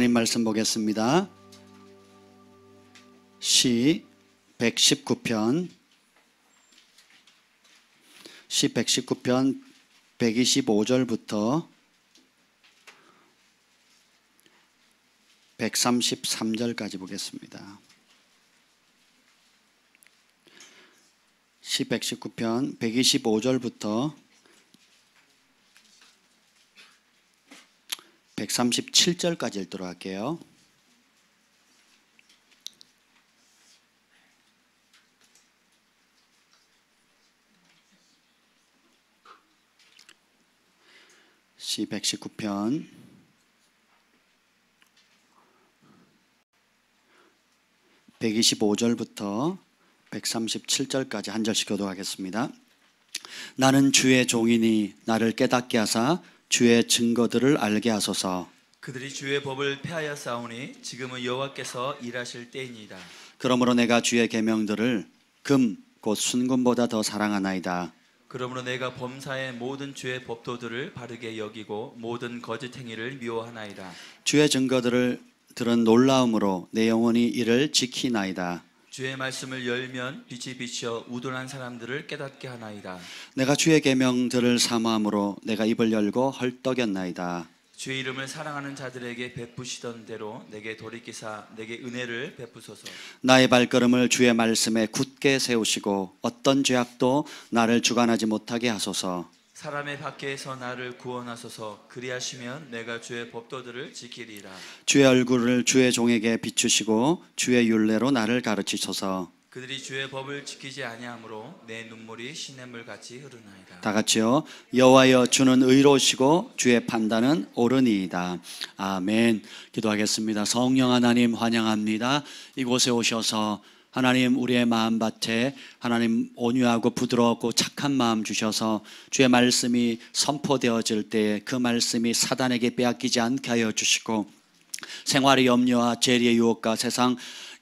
하나님 말씀 보겠습니다. 시 119편 125절부터 133절까지 보겠습니다. 시 119편 125절부터 137절까지 읽도록 할게요. 시 119편 125절부터 137절까지 한 절씩 교독하겠습니다. 나는 주의 종이니 나를 깨닫게 하사 주의 증거들을 알게 하소서. 그들이 주의 법을 폐하여 싸우니 지금은 여호와께서 일하실 때이니이다. 그러므로 내가 주의 계명들을 금 곧 순금보다 더 사랑하나이다. 그러므로 내가 범사의 모든 주의 법도들을 바르게 여기고 모든 거짓 행위를 미워하나이다. 주의 증거들을 들은 놀라움으로 내 영혼이 이를 지키나이다. 주의 말씀을 열면 빛이 비쳐 우둔한 사람들을 깨닫게 하나이다. 내가 주의 계명들을 사모함으로 내가 입을 열고 헐떡였나이다. 주의 이름을 사랑하는 자들에게 베푸시던 대로 내게 돌이키사 내게 은혜를 베푸소서. 나의 발걸음을 주의 말씀에 굳게 세우시고 어떤 죄악도 나를 주관하지 못하게 하소서. 사람의 밖에서 나를 구원하소서. 그리하시면 내가 주의 법도들을 지키리라. 주의 얼굴을 주의 종에게 비추시고 주의 율례로 나를 가르치소서. 그들이 주의 법을 지키지 아니하므로 내 눈물이 시냇물같이 흐르나이다. 다 같이요. 여호와여 주는 의로우시고 주의 판단은 옳으니이다. 아멘. 기도하겠습니다. 성령 하나님 환영합니다. 이곳에 오셔서 하나님 우리의 마음밭에 하나님 온유하고 부드럽고 착한 마음 주셔서 주의 말씀이 선포되어질 때에 그 말씀이 사단에게 빼앗기지 않게 하여 주시고 생활의 염려와 재리의 유혹과 세상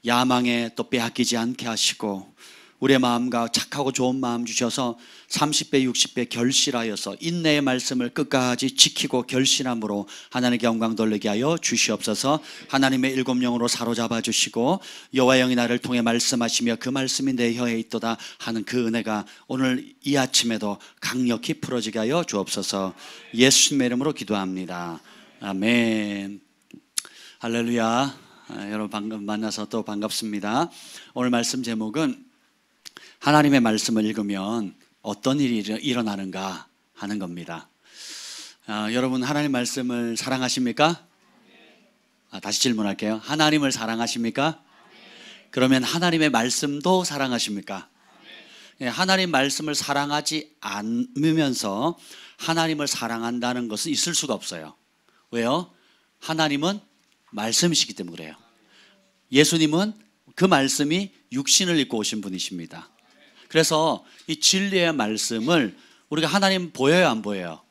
야망에 또 빼앗기지 않게 하시고 우리의 마음과 착하고 좋은 마음 주셔서 30배 60배 결실하여서 인내의 말씀을 끝까지 지키고 결실함으로 하나님께 영광 돌리게 하여 주시옵소서. 하나님의 일곱 영으로 사로잡아 주시고 여호와 영이 나를 통해 말씀하시며 그 말씀이 내 혀에 있도다 하는 그 은혜가 오늘 이 아침에도 강력히 풀어지게 하여 주옵소서. 예수님의 이름으로 기도합니다. 아멘. 할렐루야. 여러분 방금 만나서 또 반갑습니다. 오늘 말씀 제목은 하나님의 말씀을 읽으면 어떤 일이 일어나는가 하는 겁니다. 여러분 하나님 말씀을 사랑하십니까? 다시 질문할게요. 하나님을 사랑하십니까? 그러면 하나님의 말씀도 사랑하십니까? 하나님 말씀을 사랑하지 않으면서 하나님을 사랑한다는 것은 있을 수가 없어요. 왜요? 하나님은 말씀이시기 때문에 그래요. 예수님은 그 말씀이 육신을 입고 오신 분이십니다. 그래서 이 진리의 말씀을 우리가 하나님 보여요, 안 보여요?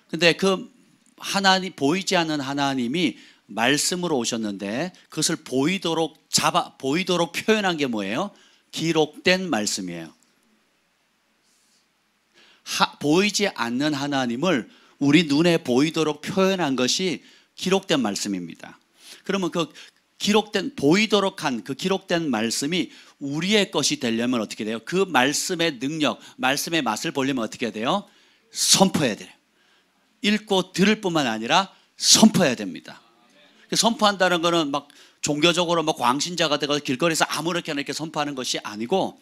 근데 그 하나님 보이지 않는 하나님이 말씀으로 오셨는데 그것을 보이도록 표현한 게 뭐예요? 기록된 말씀이에요. 보이지 않는 하나님을 우리 눈에 보이도록 표현한 것이 기록된 말씀입니다. 그러면 그 보이도록 한 그 기록된 말씀이 우리의 것이 되려면 어떻게 돼요? 그 말씀의 능력, 말씀의 맛을 보려면 어떻게 돼요? 선포해야 돼요. 읽고 들을 뿐만 아니라 선포해야 됩니다. 선포한다는 것은 막 종교적으로 막 광신자가 되고 길거리에서 아무렇게나 이렇게 선포하는 것이 아니고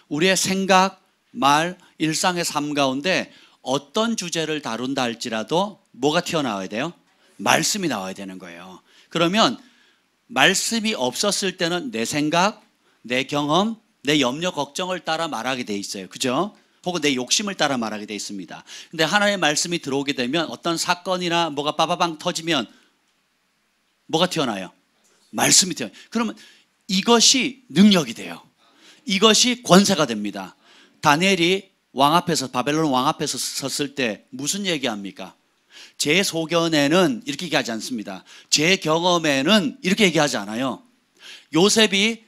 우리의 생각, 말, 일상의 삶 가운데 어떤 주제를 다룬다 할지라도 뭐가 튀어나와야 돼요? 말씀이 나와야 되는 거예요. 그러면 말씀이 없었을 때는 내 생각, 내 경험, 내 염려, 걱정을 따라 말하게 돼 있어요. 그죠? 혹은 내 욕심을 따라 말하게 돼 있습니다. 근데 하나님의 말씀이 들어오게 되면 어떤 사건이나 뭐가 빠바방 터지면 뭐가 튀어나와요? 말씀이 튀어나와요. 그러면 이것이 능력이 돼요. 이것이 권세가 됩니다. 다니엘이 바벨론 왕 앞에서 섰을 때 무슨 얘기합니까? 제 소견에는 이렇게 얘기하지 않습니다. 제 경험에는 이렇게 얘기하지 않아요. 요셉이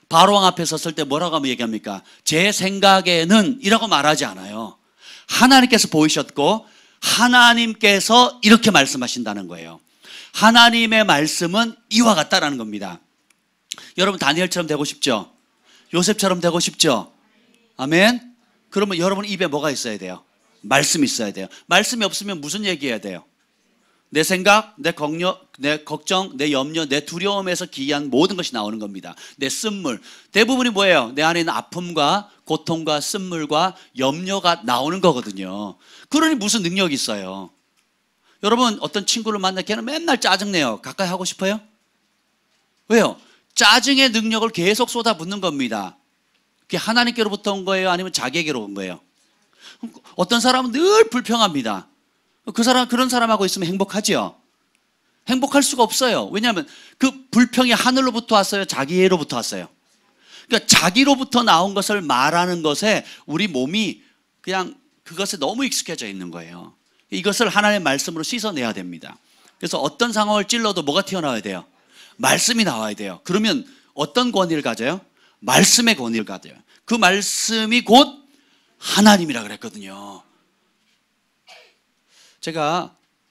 바로왕 앞에 섰을 때 뭐라고 얘기합니까? 제 생각에는 이라고 말하지 않아요. 하나님께서 보이셨고 하나님께서 이렇게 말씀하신다는 거예요. 하나님의 말씀은 이와 같다라는 겁니다. 여러분 다니엘처럼 되고 싶죠? 요셉처럼 되고 싶죠? 아멘. 그러면 여러분 입에 뭐가 있어야 돼요? 말씀이 있어야 돼요. 말씀이 없으면 무슨 얘기해야 돼요? 내 생각, 내 걱정, 내 염려, 내 두려움에서 기이한 모든 것이 나오는 겁니다. 내 쓴물. 대부분이 뭐예요? 내 안에 있는 아픔과 고통과 쓴물과 염려가 나오는 거거든요. 그러니 무슨 능력이 있어요? 여러분 어떤 친구를 만나 걔는 맨날 짜증내요. 가까이 하고 싶어요? 왜요? 짜증의 능력을 계속 쏟아붓는 겁니다. 그게 하나님께로부터 온 거예요? 아니면 자기에게로 온 거예요? 어떤 사람은 늘 불평합니다. 그런 사람하고 있으면 행복하지요? 행복할 수가 없어요. 왜냐하면 그 불평이 하늘로부터 왔어요? 자기로부터 왔어요? 그러니까 자기로부터 나온 것을 말하는 것에 우리 몸이 그냥 그것에 너무 익숙해져 있는 거예요. 이것을 하나님의 말씀으로 씻어내야 됩니다. 그래서 어떤 상황을 찔러도 뭐가 튀어나와야 돼요? 말씀이 나와야 돼요. 그러면 어떤 권위를 가져요? 말씀의 권위를 가져요. 그 말씀이 곧 하나님이라 그랬거든요.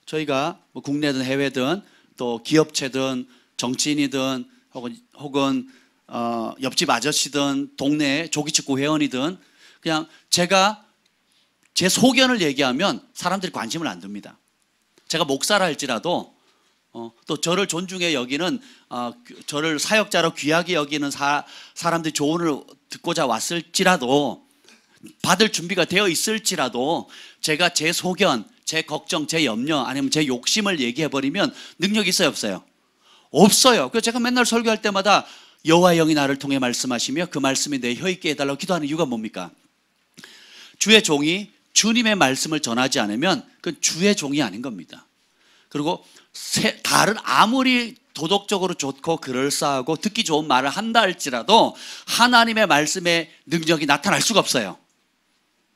저희가 뭐 국내든 해외든 또 기업체든 정치인이든 혹은 옆집 아저씨든 동네 조기축구 회원이든 그냥 제가 제 소견을 얘기하면 사람들이 관심을 안 둡니다. 제가 목사라 할지라도 또 저를 존중해 여기는 저를 사역자로 귀하게 여기는 사람들이 조언을 듣고자 왔을지라도 받을 준비가 되어 있을지라도 제가 제 소견, 제 걱정, 제 염려 아니면 제 욕심을 얘기해버리면 능력이 있어요 없어요? 없어요. 그래서 제가 맨날 설교할 때마다 여호와의 영이 나를 통해 말씀하시며 그 말씀이 내 혀 있게 해달라고 기도하는 이유가 뭡니까? 주의 종이 주님의 말씀을 전하지 않으면 그건 주의 종이 아닌 겁니다. 그리고 다른 아무리 도덕적으로 좋고 그럴싸하고 듣기 좋은 말을 한다 할지라도 하나님의 말씀의 능력이 나타날 수가 없어요.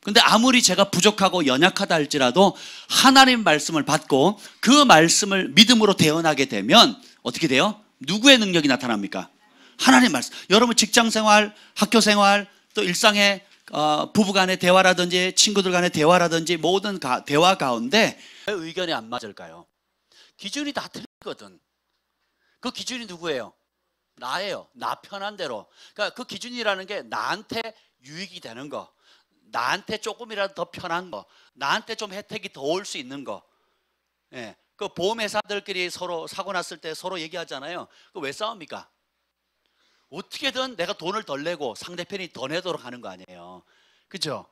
근데 아무리 제가 부족하고 연약하다 할지라도 하나님 말씀을 받고 그 말씀을 믿음으로 대언하게 되면 어떻게 돼요? 누구의 능력이 나타납니까? 하나님 말씀. 여러분 직장생활, 학교생활, 또 일상의 부부간의 대화라든지 친구들 간의 대화라든지 모든 대화 가운데 왜 의견이 안 맞을까요? 기준이 다 틀리거든. 그 기준이 누구예요? 나예요. 나 편한 대로. 그러니까 그 기준이라는 게 나한테 유익이 되는 거, 나한테 조금이라도 더 편한 거, 나한테 좀 혜택이 더 올 수 있는 거. 예. 그 보험회사들끼리 서로 사고 났을 때 서로 얘기하잖아요. 그 왜 싸웁니까? 어떻게든 내가 돈을 덜 내고 상대편이 더 내도록 하는 거 아니에요. 그죠?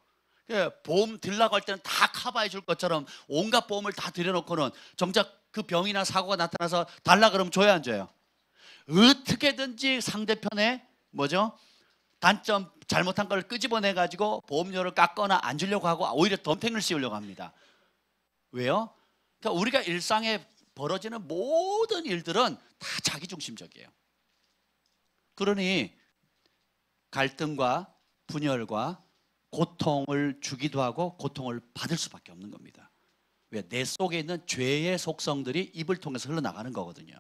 보험 들라고 할 때는 다 커버해 줄 것처럼 온갖 보험을 다 들여놓고는 정작 그 병이나 사고가 나타나서 달라 그러면 줘야 안 줘요? 어떻게든지 상대편의 단점 잘못한 걸 끄집어내 가지고 보험료를 깎거나 안 주려고 하고 오히려 덤탱을 씌우려고 합니다. 왜요? 그러니까 우리가 일상에 벌어지는 모든 일들은 다 자기중심적이에요. 그러니 갈등과 분열과 고통을 주기도 하고 고통을 받을 수밖에 없는 겁니다. 왜? 내 속에 있는 죄의 속성들이 입을 통해서 흘러나가는 거거든요.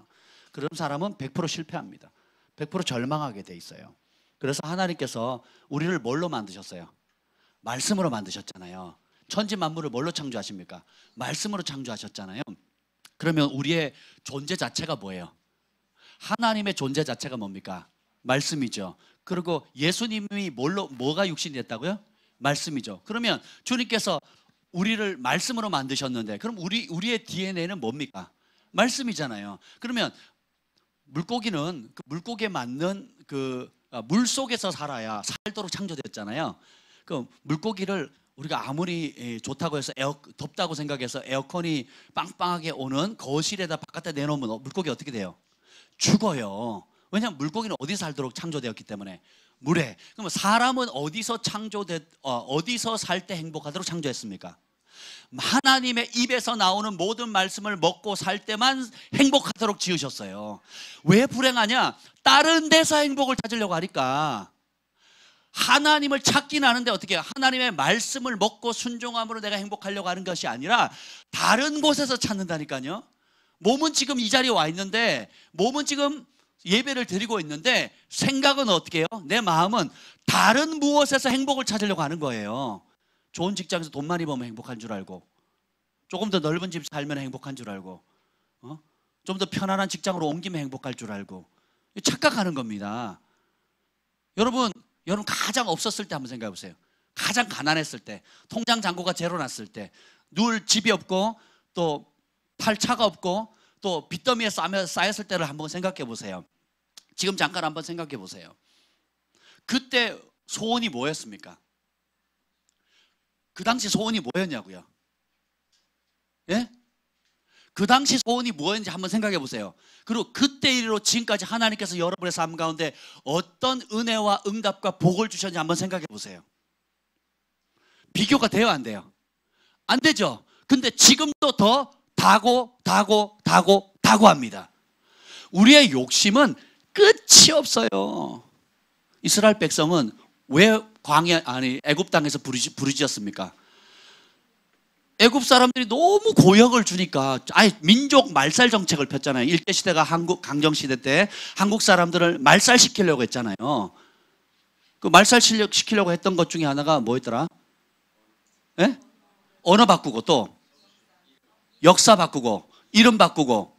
그런 사람은 100% 실패합니다. 100% 절망하게 돼 있어요. 그래서 하나님께서 우리를 뭘로 만드셨어요? 말씀으로 만드셨잖아요. 천지 만물을 뭘로 창조하십니까? 말씀으로 창조하셨잖아요. 그러면 우리의 존재 자체가 뭐예요? 하나님의 존재 자체가 뭡니까? 말씀이죠. 그리고 예수님이 뭐가 육신이 됐다고요? 말씀이죠. 그러면 주님께서 우리를 말씀으로 만드셨는데 그럼 우리의 DNA는 뭡니까? 말씀이잖아요. 그러면 물고기는 그 물고기에 맞는 물 속에서 살아야 살도록 창조되었잖아요. 그 물고기를 우리가 아무리 좋다고 해서 덥다고 생각해서 에어컨이 빵빵하게 오는 거실에다 바깥에 내놓으면 물고기 어떻게 돼요? 죽어요. 왜냐하면 물고기는 어디서 살도록 창조되었기 때문에 물에. 그러면 사람은 어디서 살 때 행복하도록 창조했습니까? 하나님의 입에서 나오는 모든 말씀을 먹고 살 때만 행복하도록 지으셨어요. 왜 불행하냐? 다른 데서 행복을 찾으려고 하니까. 하나님을 찾긴 하는데 어떻게 해요? 하나님의 말씀을 먹고 순종함으로 내가 행복하려고 하는 것이 아니라 다른 곳에서 찾는다니까요. 몸은 지금 이 자리에 와 있는데, 몸은 지금 예배를 드리고 있는데 생각은 어떻게 해요? 내 마음은 다른 무엇에서 행복을 찾으려고 하는 거예요. 좋은 직장에서 돈 많이 벌면 행복한 줄 알고, 조금 더 넓은 집 살면 행복한 줄 알고, 좀 더 편안한 직장으로 옮기면 행복할 줄 알고 착각하는 겁니다. 여러분 가장 없었을 때 한번 생각해 보세요. 가장 가난했을 때, 통장 잔고가 제로 났을 때, 누울 집이 없고 또 팔 차가 없고 또 빚더미에 쌓였을 때를 한번 생각해 보세요. 지금 잠깐 한번 생각해 보세요. 그때 소원이 뭐였습니까? 그 당시 소원이 뭐였냐고요? 예? 그 당시 소원이 뭐였는지 한번 생각해 보세요. 그리고 그때 이후로 지금까지 하나님께서 여러분의 삶 가운데 어떤 은혜와 응답과 복을 주셨는지 한번 생각해 보세요. 비교가 돼요, 안 돼요? 안 되죠. 근데 지금도 더 다고 합니다. 우리의 욕심은 끝이 없어요. 이스라엘 백성은 왜 애굽 땅에서 부르짖었습니까? 애굽 사람들이 너무 고역을 주니까 아예 민족 말살 정책을 폈잖아요. 일제 시대가 강정 시대 때 한국 사람들을 말살시키려고 했잖아요. 그 말살시키려고 했던 것 중에 하나가 뭐였더라? 예? 언어 바꾸고 또 역사 바꾸고 이름 바꾸고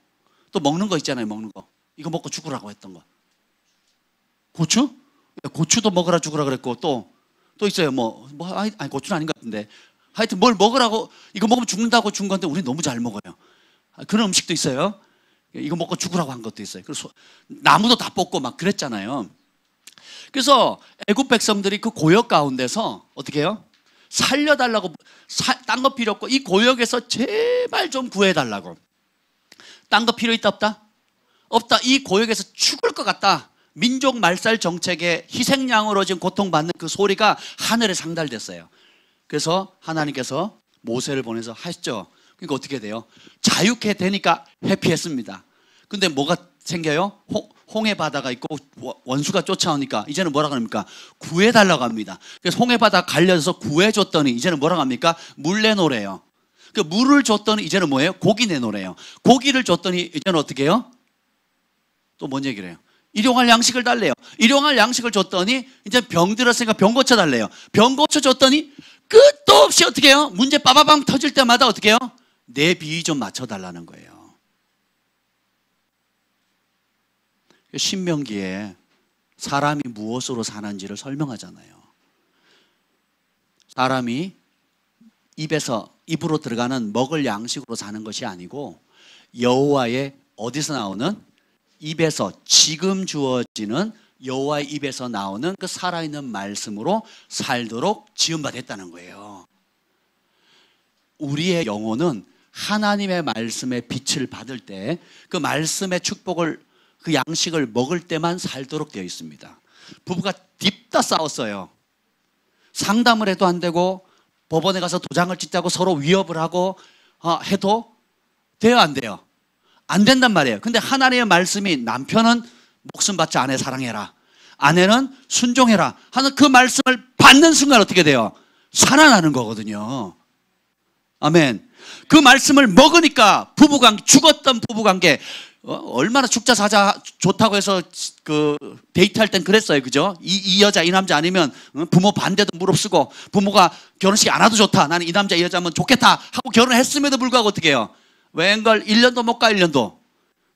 또 먹는 거 있잖아요. 먹는 거 이거 먹고 죽으라고 했던 거. 고추? 고추도 먹으라 죽으라 그랬고 또 있어요. 아니 고추는 아닌 것 같은데 하여튼 뭘 먹으라고, 이거 먹으면 죽는다고 준 건데 우리 너무 잘 먹어요. 그런 음식도 있어요. 이거 먹고 죽으라고 한 것도 있어요. 그래서 나무도 다 뽑고 막 그랬잖아요. 그래서 애굽 백성들이 그 고역 가운데서 어떻게 해요? 살려달라고, 딴 거 필요 없고 이 고역에서 제발 좀 구해달라고. 딴 거 필요 있다 없다? 없다. 이 고역에서 죽을 것 같다. 민족 말살 정책의 희생양으로 지금 고통받는 그 소리가 하늘에 상달됐어요. 그래서 하나님께서 모세를 보내서 하셨죠. 그러니까 어떻게 돼요? 자유케 되니까 해피했습니다. 근데 뭐가 생겨요? 홍해 바다가 있고 원수가 쫓아오니까 이제는 뭐라고 합니까? 구해달라고 합니다. 그래서 홍해 바다 갈려서 구해줬더니 이제는 뭐라고 합니까? 물 내놓으래요. 그 물을 줬더니 이제는 뭐예요? 고기 내놓으래요. 고기를 줬더니 이제는 어떻게 해요? 또 뭔 얘기를 해요? 일용할 양식을 달래요. 일용할 양식을 줬더니 이제 병 들었으니까 병 고쳐달래요. 병 고쳐줬더니 끝도 없이 어떻게 해요? 문제 빠바방 터질 때마다 어떻게 해요? 내 비위 좀 맞춰달라는 거예요. 신명기에 사람이 무엇으로 사는지를 설명하잖아요. 사람이 입으로 들어가는 먹을 양식으로 사는 것이 아니고 여호와의 어디서 나오는? 입에서, 지금 주어지는 여호와의 입에서 나오는 그 살아있는 말씀으로 살도록 지음받았다는 거예요. 우리의 영혼은 하나님의 말씀의 빛을 받을 때 그 말씀의 축복을, 그 양식을 먹을 때만 살도록 되어 있습니다. 부부가 딥다 싸웠어요. 상담을 해도 안 되고 법원에 가서 도장을 찍자고 서로 위협을 하고 해도 돼요, 안 돼요? 안 된단 말이에요. 근데 하나님의 말씀이 남편은 목숨 바쳐 아내 사랑해라, 아내는 순종해라 하는 그 말씀을 받는 순간 어떻게 돼요? 살아나는 거거든요. 아멘. 그 말씀을 먹으니까 부부관계, 죽었던 부부관계, 얼마나 죽자 사자 좋다고 해서 그 데이트할 땐 그랬어요. 그죠? 이 여자 이 남자 아니면 부모 반대도 무릅쓰고, 부모가 결혼식 안 와도 좋다, 나는 이 남자 이 여자면 좋겠다 하고 결혼했음에도 불구하고 어떻게 해요? 웬걸 1년도 못 가. 1년도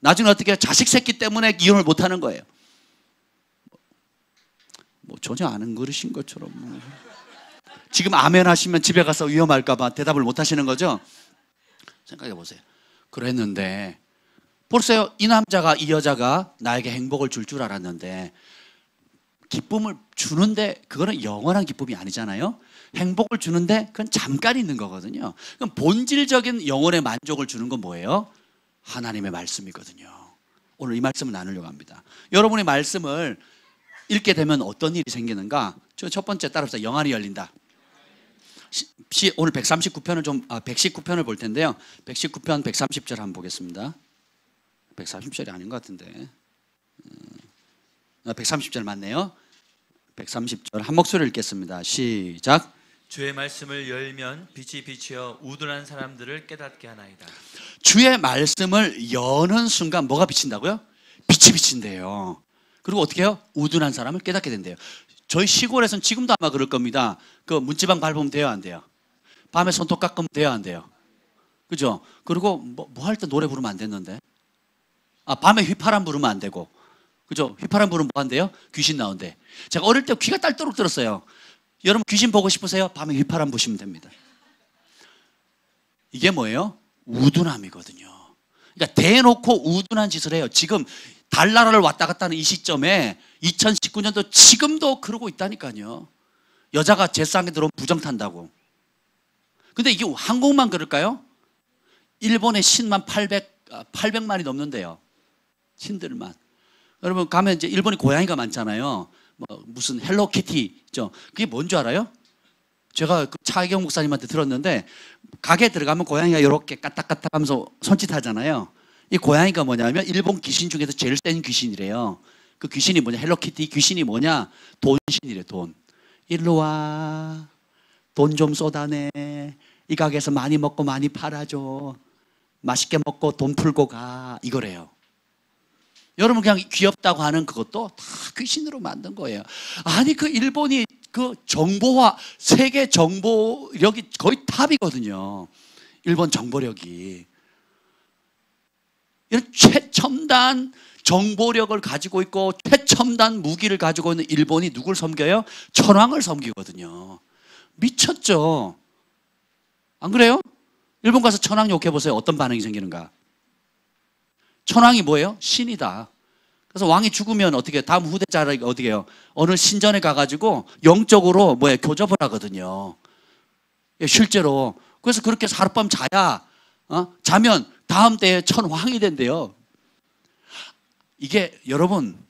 나중에 어떻게 해요? 자식 새끼 때문에 이혼을 못 하는 거예요. 전혀 아는 그릇인 것처럼. 지금 아멘 하시면 집에 가서 위험할까 봐 대답을 못 하시는 거죠? 생각해 보세요. 그랬는데 벌써요, 이 남자가, 이 여자가 나에게 행복을 줄 줄 알았는데, 기쁨을 주는데 그거는 영원한 기쁨이 아니잖아요. 행복을 주는데 그건 잠깐 있는 거거든요. 그럼 본질적인 영혼의 만족을 주는 건 뭐예요? 하나님의 말씀이거든요. 오늘 이 말씀을 나누려고 합니다. 여러분의 말씀을 읽게 되면 어떤 일이 생기는가? 첫 번째 따라합시다. 영안이 열린다. 오늘 119편을 볼 텐데요. 119편 130절 한번 보겠습니다. 130절이 아닌 것 같은데 130절 맞네요. 130절 한 목소리를 읽겠습니다. 시작. 주의 말씀을 열면 빛이 비치어 우둔한 사람들을 깨닫게 하나이다. 주의 말씀을 여는 순간 뭐가 비친다고요? 빛이 비친대요. 그리고 어떻게 해요? 우둔한 사람을 깨닫게 된대요. 저희 시골에서는 지금도 아마 그럴 겁니다. 그 문지방 밟으면 돼요, 안 돼요? 밤에 손톱 깎으면 돼요, 안 돼요? 그죠? 그리고 뭐 할 때 노래 부르면 안 됐는데, 밤에 휘파람 부르면 안 되고. 그죠? 휘파람 부르면 뭐 한대요? 귀신 나온대. 제가 어릴 때 귀가 딸도록 들었어요. 여러분 귀신 보고 싶으세요? 밤에 휘파람 부시면 됩니다. 이게 뭐예요? 우둔함이거든요. 그러니까 대놓고 우둔한 짓을 해요. 지금 달나라를 왔다 갔다 하는 이 시점에 2019년도 지금도 그러고 있다니까요. 여자가 제상에 들어오면 부정 탄다고. 근데 이게 한국만 그럴까요? 일본의 신만 800만이 넘는데요. 신들만. 여러분 가면 이제 일본이 고양이가 많잖아요. 뭐 무슨 헬로키티 있죠. 그게 뭔 줄 알아요? 제가 그 차이경 목사님한테 들었는데 가게 들어가면 고양이가 이렇게 까딱까딱 하면서 손짓하잖아요. 이 고양이가 뭐냐면 일본 귀신 중에서 제일 센 귀신이래요. 그 귀신이 뭐냐? 헬로키티 귀신이 뭐냐? 돈신이래. 돈. 일로 와. 돈 좀 쏟아내. 이 가게에서 많이 먹고 많이 팔아줘. 맛있게 먹고 돈 풀고 가. 이거래요. 여러분 그냥 귀엽다고 하는 그것도 다 귀신으로 만든 거예요. 아니 그 일본이 그 정보화 세계 정보력이 거의 탑이거든요. 일본 정보력이. 이런 최첨단 정보력을 가지고 있고 최첨단 무기를 가지고 있는 일본이 누굴 섬겨요? 천황을 섬기거든요. 미쳤죠. 안 그래요? 일본 가서 천황 욕해보세요. 어떤 반응이 생기는가? 천황이 뭐예요? 신이다. 그래서 왕이 죽으면 어떻게 해요? 다음 후대자가 어떻게 해요? 어느 신전에 가가지고 영적으로 교접을 하거든요. 실제로. 그래서 그렇게 하룻밤 자야 자면 다음 때에 천황이 된대요. 이게 여러분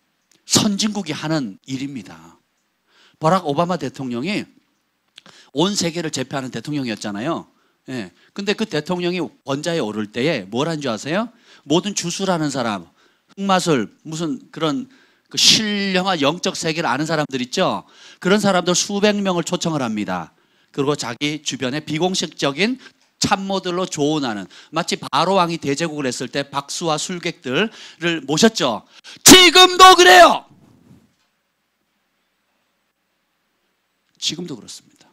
선진국이 하는 일입니다. 버락 오바마 대통령이 온 세계를 제패하는 대통령이었잖아요. 예. 근데 그 대통령이 원자에 오를 때에 뭘 한 줄 아세요? 모든 주술하는 사람, 흑마술, 무슨 그런 그 신령한 영적 세계를 아는 사람들 있죠? 그런 사람들 수백 명을 초청을 합니다. 그리고 자기 주변에 비공식적인 참모들로 조언하는, 마치 바로 왕이 대제국을 했을 때 박수와 술객들을 모셨죠. 지금도 그래요. 지금도 그렇습니다.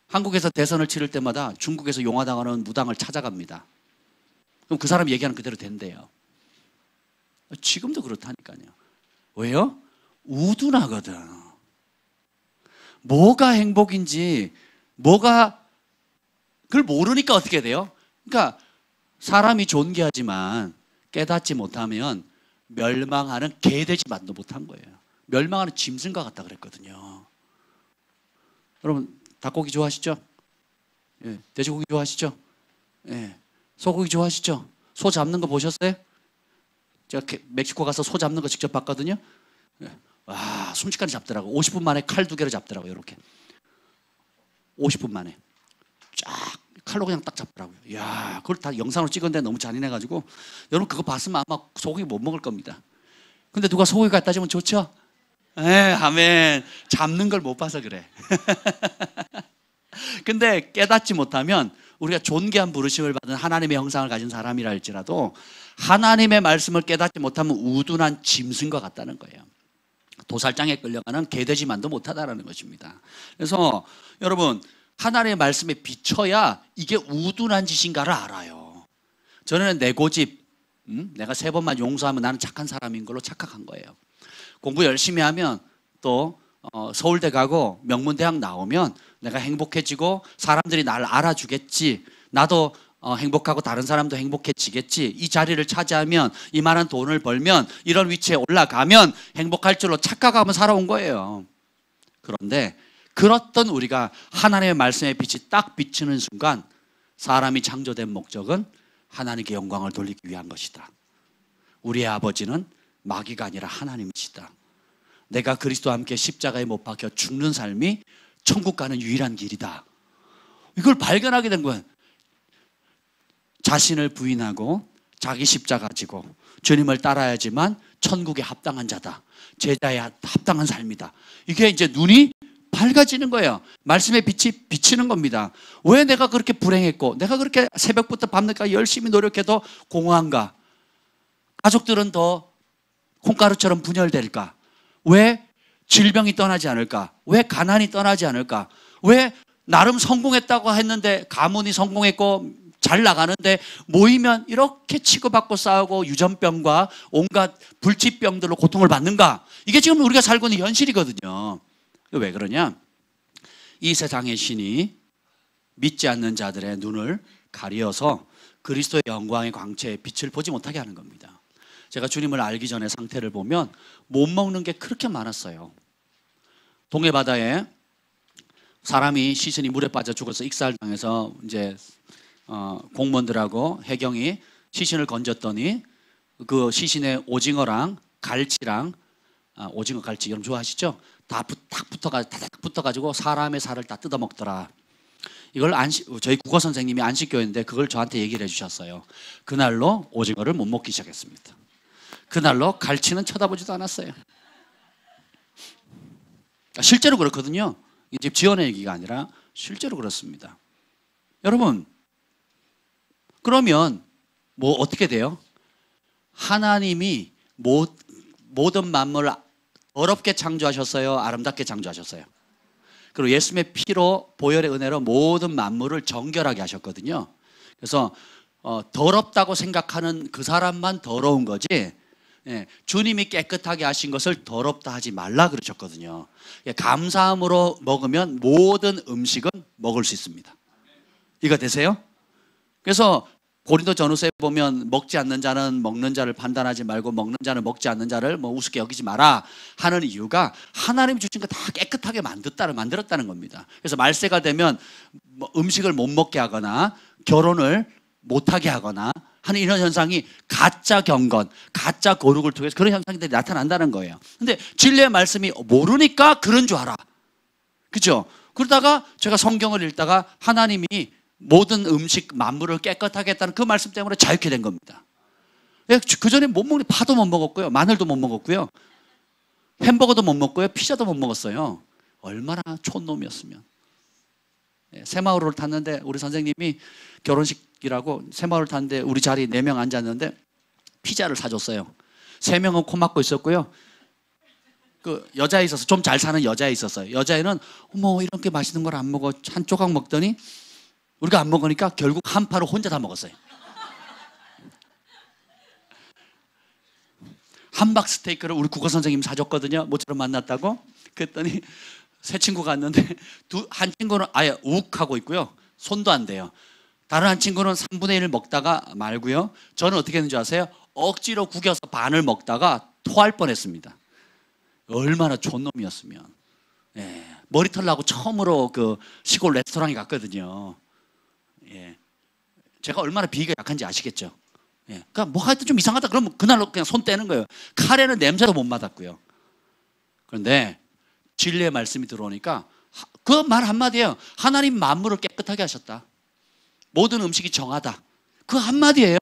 한국에서 대선을 치를 때마다 중국에서 용화당하는 무당을 찾아갑니다. 그럼 그 사람 얘기하는 그대로 된대요. 지금도 그렇다니까요. 왜요? 우둔하거든. 뭐가 행복인지, 그걸 모르니까 어떻게 돼요? 그러니까 사람이 존귀하지만 깨닫지 못하면 멸망하는 개돼지만도 못한 거예요. 멸망하는 짐승과 같다 그랬거든요. 여러분 닭고기 좋아하시죠? 예, 돼지고기 좋아하시죠? 예, 소고기 좋아하시죠? 소 잡는 거 보셨어요? 제가 멕시코 가서 소 잡는 거 직접 봤거든요. 예, 와, 순식간에 잡더라고. 50분 만에 칼 2개로 잡더라고요. 이렇게 50분 만에 쫙 칼로 그냥 딱 잡더라고요. 이야, 그걸 다 영상으로 찍었는데 너무 잔인해가지고 여러분 그거 봤으면 아마 소고기 못 먹을 겁니다. 근데 누가 소고기 갖다 주면 좋죠? 예, 아멘. 잡는 걸 못 봐서 그래. 근데 깨닫지 못하면 우리가 존귀한 부르심을 받은 하나님의 형상을 가진 사람이라 할지라도 하나님의 말씀을 깨닫지 못하면 우둔한 짐승과 같다는 거예요. 도살장에 끌려가는 개돼지만도 못하다라는 것입니다. 그래서 여러분 하나님의 말씀에 비춰야 이게 우둔한 짓인가를 알아요. 저는 내 고집, 내가 3번만 용서하면 나는 착한 사람인 걸로 착각한 거예요. 공부 열심히 하면 또 서울대 가고 명문대학 나오면 내가 행복해지고 사람들이 날 알아주겠지. 나도 행복하고 다른 사람도 행복해지겠지. 이 자리를 차지하면 이만한 돈을 벌면 이런 위치에 올라가면 행복할 줄로 착각하며 살아온 거예요. 그런데 그렇던 우리가 하나님의 말씀의 빛이 딱 비치는 순간 사람이 창조된 목적은 하나님께 영광을 돌리기 위한 것이다. 우리의 아버지는 마귀가 아니라 하나님이시다. 내가 그리스도와 함께 십자가에 못 박혀 죽는 삶이 천국 가는 유일한 길이다. 이걸 발견하게 된 거예요. 자신을 부인하고 자기 십자가 지고 주님을 따라야지만 천국에 합당한 자다. 제자에 합당한 삶이다. 이게 이제 눈이 밝아지는 거예요. 말씀의 빛이 비치는 겁니다. 왜 내가 그렇게 불행했고 내가 그렇게 새벽부터 밤늦게 열심히 노력해도 공허한가? 가족들은 더 콩가루처럼 분열될까? 왜 질병이 떠나지 않을까? 왜 가난이 떠나지 않을까? 왜 나름 성공했다고 했는데 가문이 성공했고 잘 나가는데 모이면 이렇게 치고받고 싸우고 유전병과 온갖 불치병들로 고통을 받는가? 이게 지금 우리가 살고 있는 현실이거든요. 왜 그러냐? 이 세상의 신이 믿지 않는 자들의 눈을 가리어서 그리스도의 영광의 광채의 빛을 보지 못하게 하는 겁니다. 제가 주님을 알기 전에 상태를 보면 못 먹는 게 그렇게 많았어요. 동해바다에 사람이 시신이 물에 빠져 죽어서 익살당해서 이제 공무원들하고 해경이 시신을 건졌더니 그 시신에 오징어랑 갈치랑 오징어 갈치 여러분 좋아하시죠? 다 붙어가지고 사람의 살을 다 뜯어 먹더라. 이걸 저희 국어 선생님이 안식교였는데 그걸 저한테 얘기를 해주셨어요. 그날로 오징어를 못 먹기 시작했습니다. 그날로 갈치는 쳐다보지도 않았어요. 실제로 그렇거든요. 이제 지어낸 얘기가 아니라 실제로 그렇습니다. 여러분, 그러면 뭐 어떻게 돼요? 하나님이 모든 만물을 더럽게 창조하셨어요? 아름답게 창조하셨어요? 그리고 예수님의 피로 보혈의 은혜로 모든 만물을 정결하게 하셨거든요. 그래서 더럽다고 생각하는 그 사람만 더러운 거지, 주님이 깨끗하게 하신 것을 더럽다 하지 말라 그러셨거든요. 감사함으로 먹으면 모든 음식은 먹을 수 있습니다. 이거 되세요? 그래서 고린도 전후서에 보면 먹지 않는 자는 먹는 자를 판단하지 말고 먹는 자는 먹지 않는 자를 우습게 여기지 마라 하는 이유가 하나님이 주신 거 다 깨끗하게 만들었다는 겁니다. 그래서 말세가 되면 음식을 못 먹게 하거나 결혼을 못하게 하거나 하는 이런 현상이 가짜 경건, 가짜 거룩을 통해서 그런 현상들이 나타난다는 거예요. 근데 진리의 말씀이 모르니까 그런 줄 알아. 그렇죠? 그러다가 제가 성경을 읽다가 하나님이 모든 음식 만물을 깨끗하게 했다는 그 말씀 때문에 자유케 된 겁니다. 그 전에 못 먹는 파도 못 먹었고요, 마늘도 못 먹었고요, 햄버거도 못 먹고요, 피자도 못 먹었어요. 얼마나 촌놈이었으면. 새마을호를 탔는데 우리 선생님이 결혼식이라고 새마을호를 탔는데 우리 자리 4명 앉았는데 피자를 사줬어요. 3명은 코 막고 있었고요. 그 여자애 있어서 좀 잘 사는 여자애 있었어요. 여자애는 어머 이렇게 맛있는 걸 안 먹어 한 조각 먹더니 우리가 안 먹으니까 결국 한 파를 혼자 다 먹었어요. 함박 스테이크를 우리 국어 선생님이 사줬거든요. 모처럼 만났다고. 그랬더니 세 친구가 왔는데 한 친구는 아예 욱 하고 있고요, 손도 안 대요. 다른 한 친구는 3분의 1을 먹다가 말고요, 저는 어떻게 했는지 아세요? 억지로 구겨서 반을 먹다가 토할 뻔했습니다. 얼마나 촌놈이었으면. 머리털 나고 처음으로 그 시골 레스토랑에 갔거든요. 제가 얼마나 비위가 약한지 아시겠죠? 그러니까 뭐 하여튼 좀 이상하다 그러면 그날로 그냥 손 떼는 거예요. 카레는 냄새도 못 맡았고요. 그런데 진리의 말씀이 들어오니까 그 말 한마디예요. 하나님 만물을 깨끗하게 하셨다. 모든 음식이 정하다. 그 한마디예요.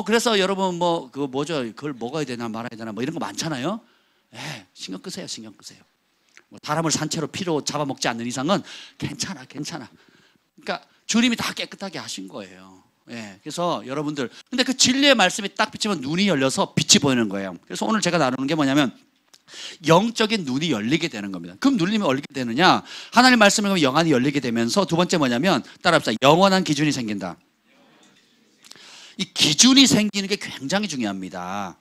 그래서 여러분 그걸 먹어야 되나 말아야 되나 이런 거 많잖아요. 신경 끄세요. 사람을 산채로 피로 잡아먹지 않는 이상은 괜찮아. 그러니까 주님이 다 깨끗하게 하신 거예요. 그래서 여러분들, 근데 그 진리의 말씀이 딱 비치면 눈이 열려서 빛이 보이는 거예요. 그래서 오늘 제가 나누는 게 뭐냐면 영적인 눈이 열리게 되는 겁니다. 그럼 눈이 열리게 되느냐? 하나님 말씀을 보면 영안이 열리게 되면서 두 번째 뭐냐면 따라합시다. 영원한 기준이 생긴다. 이 기준이 생기는 게 굉장히 중요합니다.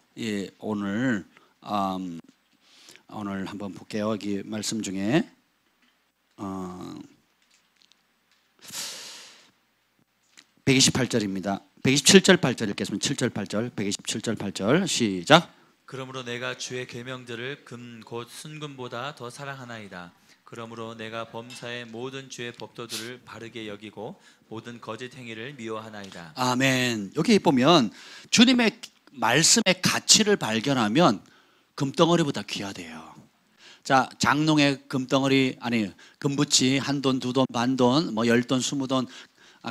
오늘 한번 볼게요. 여기 말씀 중에 128절입니다. 127절 8절 읽겠습니다. 7절 8절 127절 8절 시작. 그러므로 내가 주의 계명들을 금 곧 순금보다 더 사랑하나이다. 그러므로 내가 범사의 모든 주의 법도들을 바르게 여기고 모든 거짓 행위를 미워하나이다. 아멘. 여기 보면 주님의 말씀의 가치를 발견하면 금덩어리보다 귀하대요. 자, 장롱에 금덩어리 금붙이 1돈, 2돈, 반돈, 10돈, 20돈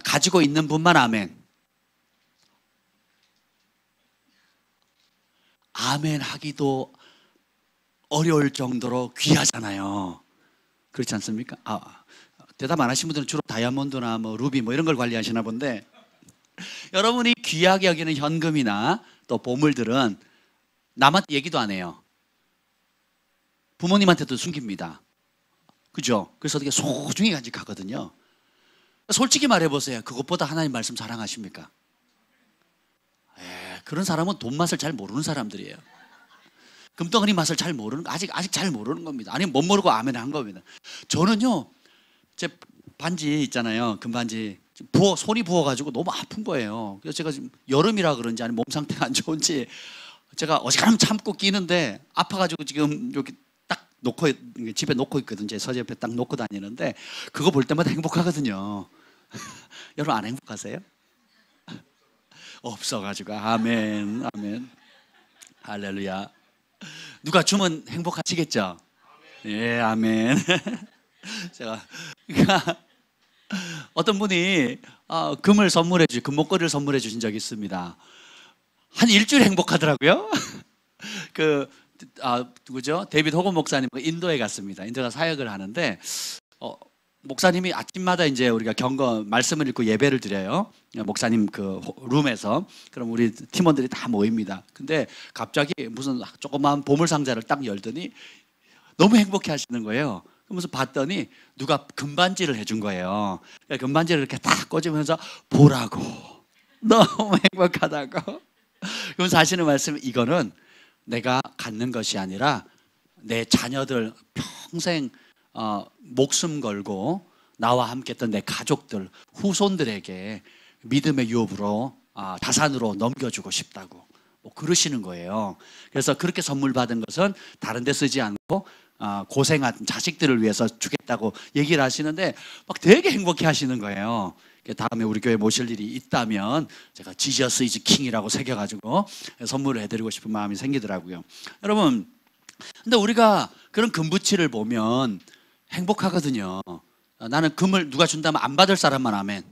가지고 있는 분만 아멘. 아멘 하기도 어려울 정도로 귀하잖아요. 그렇지 않습니까? 대답 안 하신 분들은 주로 다이아몬드나 루비 이런 걸 관리하시나 본데, 여러분이 귀하게 여기는 현금이나 또 보물들은 남한테 얘기도 안 해요. 부모님한테도 숨깁니다. 그죠? 그래서 되게 소중히 간직하거든요. 솔직히 말해보세요. 그것보다 하나님 말씀 사랑하십니까? 그런 사람은 돈 맛을 잘 모르는 사람들이에요. 금덩어리 맛을 잘 모르는, 아직 잘 모르는 겁니다. 아니면 못 모르고 아멘 한 겁니다. 저는요, 제 반지 있잖아요. 금반지. 손이 부어가지고 너무 아픈 거예요. 그래서 제가 지금 여름이라 그런지 아니면 몸 상태가 안 좋은지 제가 어지간하면 참고 끼는데 아파가지고 지금 이렇게 딱 놓고, 집에 놓고 있거든요. 제 서재 옆에 딱 놓고 다니는데 그거 볼 때마다 행복하거든요. 여러분 안 행복하세요? 없어가지고. 아멘, 아멘. 할렐루야. 누가 주면 행복하시겠죠? 예, 아멘. 제가 어떤 분이 금목걸이를 선물해 주신 적이 있습니다. 한 일주일 행복하더라고요. 누구죠? 데이비드 호건 목사님 인도에 갔습니다. 인도가 사역을 하는데 목사님이 아침마다 이제 우리가 말씀을 읽고 예배를 드려요. 목사님 그 룸에서. 그럼 우리 팀원들이 다 모입니다. 근데 갑자기 무슨 조그마한 보물 상자를 딱 열더니 너무 행복해 하시는 거예요. 그러면서 봤더니 누가 금반지를 해준 거예요. 금반지를 이렇게 딱 꽂으면서 보라고. 너무 행복하다고. 그러면서 하시는 말씀, 이거는 내가 갖는 것이 아니라 내 자녀들 평생 목숨 걸고 나와 함께 했던 내 가족들, 후손들에게 믿음의 유업으로 자산으로 넘겨주고 싶다고 그러시는 거예요. 그래서 그렇게 선물 받은 것은 다른 데 쓰지 않고 고생한 자식들을 위해서 주겠다고 얘기를 하시는데 막 되게 행복해 하시는 거예요. 다음에 우리 교회 모실 일이 있다면 제가 지저스 이즈 킹이라고 새겨가지고 선물을 해드리고 싶은 마음이 생기더라고요. 여러분, 근데 우리가 그런 금부치를 보면 행복하거든요. 나는 금을 누가 준다면 안 받을 사람만 아멘.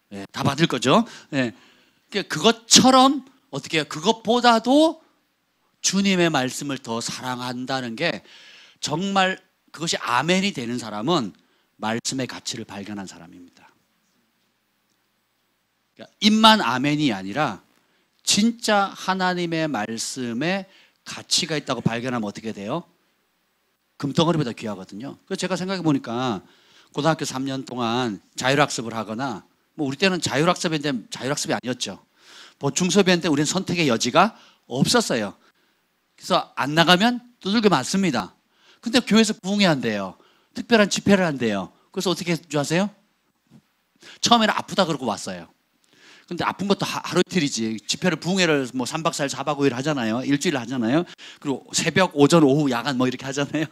네, 다 받을 거죠. 네. 그것처럼 어떻게 해요? 그것보다도 주님의 말씀을 더 사랑한다는 게 정말 그것이 아멘이 되는 사람은 말씀의 가치를 발견한 사람입니다. 그러니까 입만 아멘이 아니라 진짜 하나님의 말씀에 가치가 있다고 발견하면 어떻게 돼요? 금덩어리보다 귀하거든요. 그래서 제가 생각해 보니까 고등학교 3년 동안 자율학습을 하거나 우리 때는 자율학습인데 자율학습이 아니었죠. 보충수업이었는데 우리는 선택의 여지가 없었어요. 그래서 안 나가면 두들겨 맞습니다. 근데 교회에서 부흥회 한대요. 특별한 집회를 한대요. 그래서 어떻게 했는 줄 아세요? 처음에는 아프다 그러고 왔어요. 근데 아픈 것도 하루 이틀이지. 집회를 부흥회를 3박 4일 4박 5일 하잖아요. 일주일 하잖아요. 그리고 새벽, 오전, 오후, 야간 이렇게 하잖아요.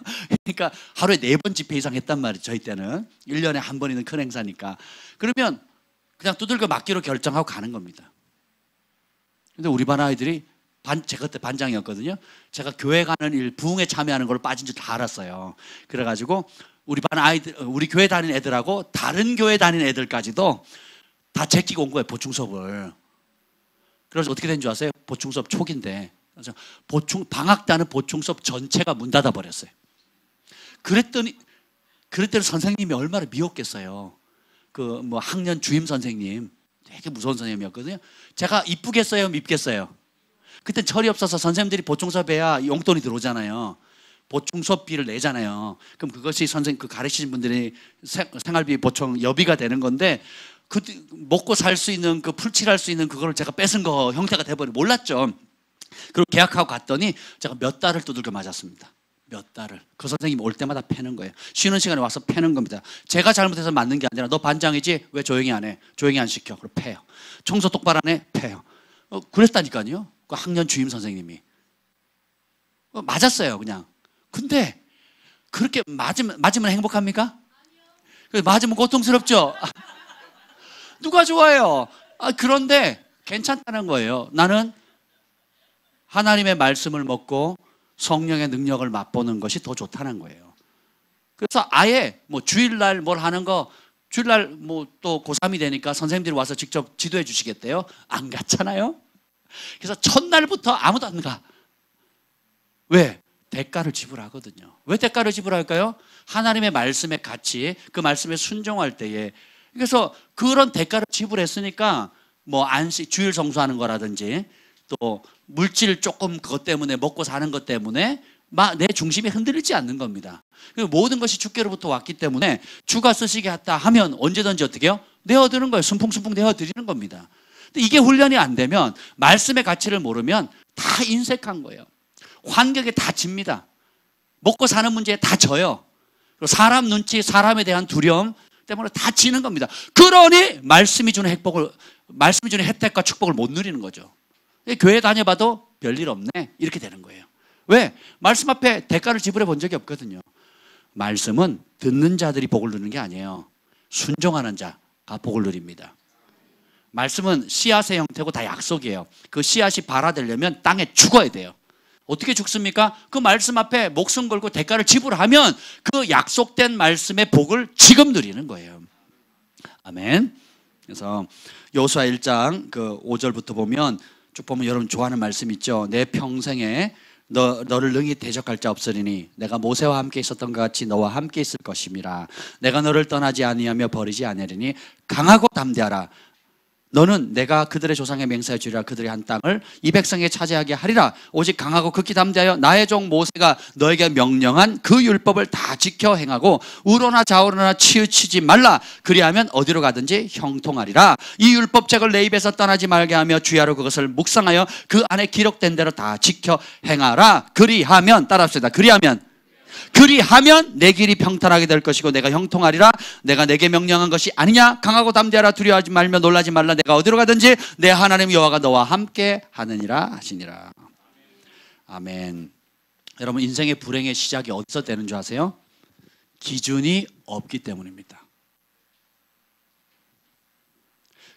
그러니까 하루에 4번 집회 이상 했단 말이에요. 저희 때는 1년에 한 번 있는 큰 행사니까. 그러면 그냥 두들겨 맞기로 결정하고 가는 겁니다. 근데 우리 반 아이들이 제가 그때 반장이었거든요. 제가 교회 가는 일, 부흥회 참여하는 걸 빠진 줄 다 알았어요. 그래가지고 우리 반 아이들, 우리 교회 다니는 애들하고 다른 교회 다니는 애들까지도 다 제끼고 온 거예요, 보충 수업을. 그래서 어떻게 된 줄 아세요? 보충 수업 초기인데 방학 때는 보충 수업 전체가 문 닫아 버렸어요. 그랬더니 선생님이 얼마나 미웠겠어요. 학년 주임 선생님 되게 무서운 선생님이었거든요. 제가 이쁘겠어요, 밉겠어요? 그때 철이 없어서 선생님들이 보충 수업 해야 용돈이 들어오잖아요. 보충 수업비를 내잖아요. 그럼 그것이 가르치신 분들이 생활비 보충 여비가 되는 건데, 먹고 살 수 있는 풀칠할 수 있는 그거를 제가 뺏은 거 형태가 돼버리고 몰랐죠. 그리고 계약하고 갔더니 제가 몇 달을 두들겨 맞았습니다. 몇 달을. 그 선생님이 올 때마다 패는 거예요. 쉬는 시간에 와서 패는 겁니다. 제가 잘못해서 맞는 게 아니라 너 반장이지? 왜 조용히 안 해? 조용히 안 시켜? 그럼 패요. 청소 똑바로 안 해? 패요. 그랬다니까요. 그 학년 주임 선생님이. 맞았어요, 그냥. 근데 그렇게 맞으면 행복합니까? 맞으면 고통스럽죠? 누가 좋아요? 그런데 괜찮다는 거예요. 나는 하나님의 말씀을 먹고 성령의 능력을 맛보는 것이 더 좋다는 거예요. 그래서 아예 주일날 뭘 하는 거, 주일날 또 고3이 되니까 선생님들이 와서 직접 지도해 주시겠대요? 안 갔잖아요? 그래서 첫날부터 아무도 안 가. 왜? 대가를 지불하거든요. 왜 대가를 지불할까요? 하나님의 말씀의 가치, 그 말씀에 순종할 때에. 그래서 그런 대가를 지불했으니까 주일 성수하는 거라든지 또 물질 조금 그것 때문에 먹고 사는 것 때문에 내 중심이 흔들리지 않는 겁니다. 모든 것이 주께로부터 왔기 때문에 주가 쓰시게 했다 하면 언제든지 어떻게 해요? 내어드는 거예요. 순풍순풍 내어드리는 겁니다. 근데 이게 훈련이 안 되면, 말씀의 가치를 모르면 다 인색한 거예요. 환경에 다 집니다. 먹고 사는 문제에 다 져요. 사람 눈치, 사람에 대한 두려움 때문에 다 지는 겁니다. 그러니 말씀이 주는 혜택과 축복을 못 누리는 거죠. 교회 다녀봐도 별일 없네, 이렇게 되는 거예요. 왜? 말씀 앞에 대가를 지불해 본 적이 없거든요. 말씀은 듣는 자들이 복을 누리는 게 아니에요. 순종하는 자가 복을 누립니다. 말씀은 씨앗의 형태고 다 약속이에요. 그 씨앗이 발화되려면 땅에 죽어야 돼요. 어떻게 죽습니까? 그 말씀 앞에 목숨 걸고 대가를 지불하면 그 약속된 말씀의 복을 지금 누리는 거예요. 아멘. 그래서 여호수아 1장 그 5절부터 보면 쭉 보면 여러분 좋아하는 말씀 있죠. 내 평생에 너를 능히 대적할 자 없으리니 내가 모세와 함께 있었던 것 같이 너와 함께 있을 것임이라. 내가 너를 떠나지 아니하며 버리지 아니하리니 강하고 담대하라. 너는 내가 그들의 조상에 맹세하여 주리라. 그들의 한 땅을 이 백성에게 차지하게 하리라. 오직 강하고 극히 담대하여 나의 종 모세가 너에게 명령한 그 율법을 다 지켜 행하고 우로나 좌우로나 치우치지 말라. 그리하면 어디로 가든지 형통하리라. 이 율법책을 내 입에서 떠나지 말게 하며 주야로 그것을 묵상하여 그 안에 기록된 대로 다 지켜 행하라. 그리하면, 따라합시다. 그리하면 내 길이 평탄하게 될 것이고 내가 형통하리라. 내가 내게 명령한 것이 아니냐. 강하고 담대하라. 두려워하지 말며 놀라지 말라. 내가 어디로 가든지 내 하나님 여호와가 너와 함께 하느니라 하시니라. 아멘. 여러분, 인생의 불행의 시작이 어디서 되는 줄 아세요? 기준이 없기 때문입니다.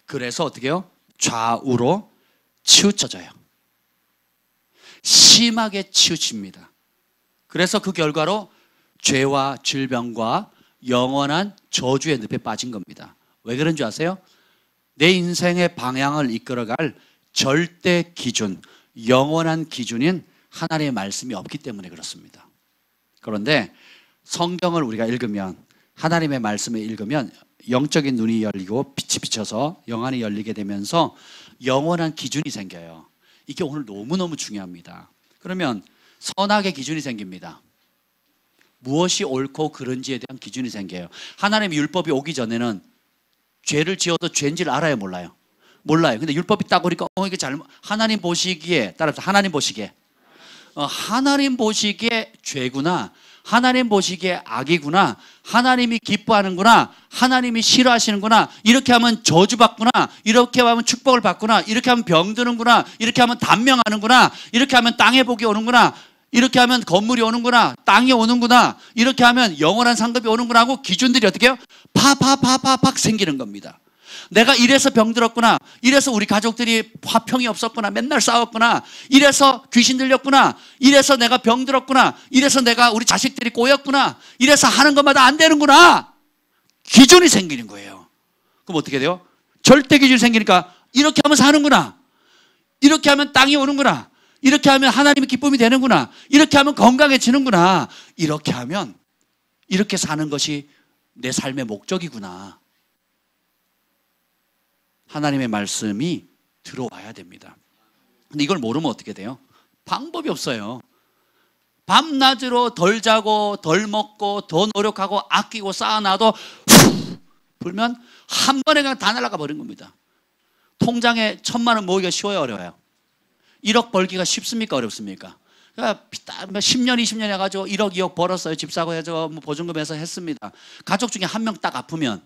그래서 어떻게 해요? 좌우로 치우쳐져요. 심하게 치우칩니다. 그래서 그 결과로 죄와 질병과 영원한 저주의 늪에 빠진 겁니다. 왜 그런 줄 아세요? 내 인생의 방향을 이끌어갈 절대 기준, 영원한 기준인 하나님의 말씀이 없기 때문에 그렇습니다. 그런데 성경을 우리가 읽으면, 하나님의 말씀을 읽으면 영적인 눈이 열리고 빛이 비쳐서 영안이 열리게 되면서 영원한 기준이 생겨요. 이게 오늘 너무너무 중요합니다. 그러면 선악의 기준이 생깁니다. 무엇이 옳고 그른지에 대한 기준이 생겨요. 하나님의 율법이 오기 전에는 죄를 지어도 죄인지를 알아요, 몰라요? 몰라요. 근데 율법이 딱 오니까 이게 잘못, 하나님 보시기에, 따라서 하나님 보시기에 하나님 보시기에 죄구나, 하나님 보시기에 악이구나, 하나님이 기뻐하는구나, 하나님이 싫어하시는구나, 이렇게 하면 저주받구나, 이렇게 하면 축복을 받구나, 이렇게 하면 병드는구나, 이렇게 하면 단명하는구나, 이렇게 하면 땅에 복이 오는구나, 이렇게 하면 건물이 오는구나, 땅이 오는구나, 이렇게 하면 영원한 상급이 오는구나 하고 기준들이 어떻게 해요? 팍 생기는 겁니다. 내가 이래서 병들었구나, 이래서 우리 가족들이 화평이 없었구나, 맨날 싸웠구나, 이래서 귀신 들렸구나, 이래서 내가 병들었구나, 이래서 내가 우리 자식들이 꼬였구나, 이래서 하는 것마다 안 되는구나. 기준이 생기는 거예요. 그럼 어떻게 돼요? 절대 기준이 생기니까 이렇게 하면 사는구나, 이렇게 하면 땅이 오는구나, 이렇게 하면 하나님의 기쁨이 되는구나, 이렇게 하면 건강해지는구나, 이렇게 하면 이렇게 사는 것이 내 삶의 목적이구나. 하나님의 말씀이 들어와야 됩니다. 근데 이걸 모르면 어떻게 돼요? 방법이 없어요. 밤낮으로 덜 자고 덜 먹고 더 노력하고 아끼고 쌓아놔도 후 불면 한 번에 그냥 다 날아가 버린 겁니다. 통장에 1,000만 원 모으기가 쉬워요, 어려워요? 1억 벌기가 쉽습니까, 어렵습니까? 그러니까 10년, 20년 해가지고 1억, 2억 벌었어요. 집 사고 해서 뭐 보증금 해서 했습니다. 가족 중에 한 명 딱 아프면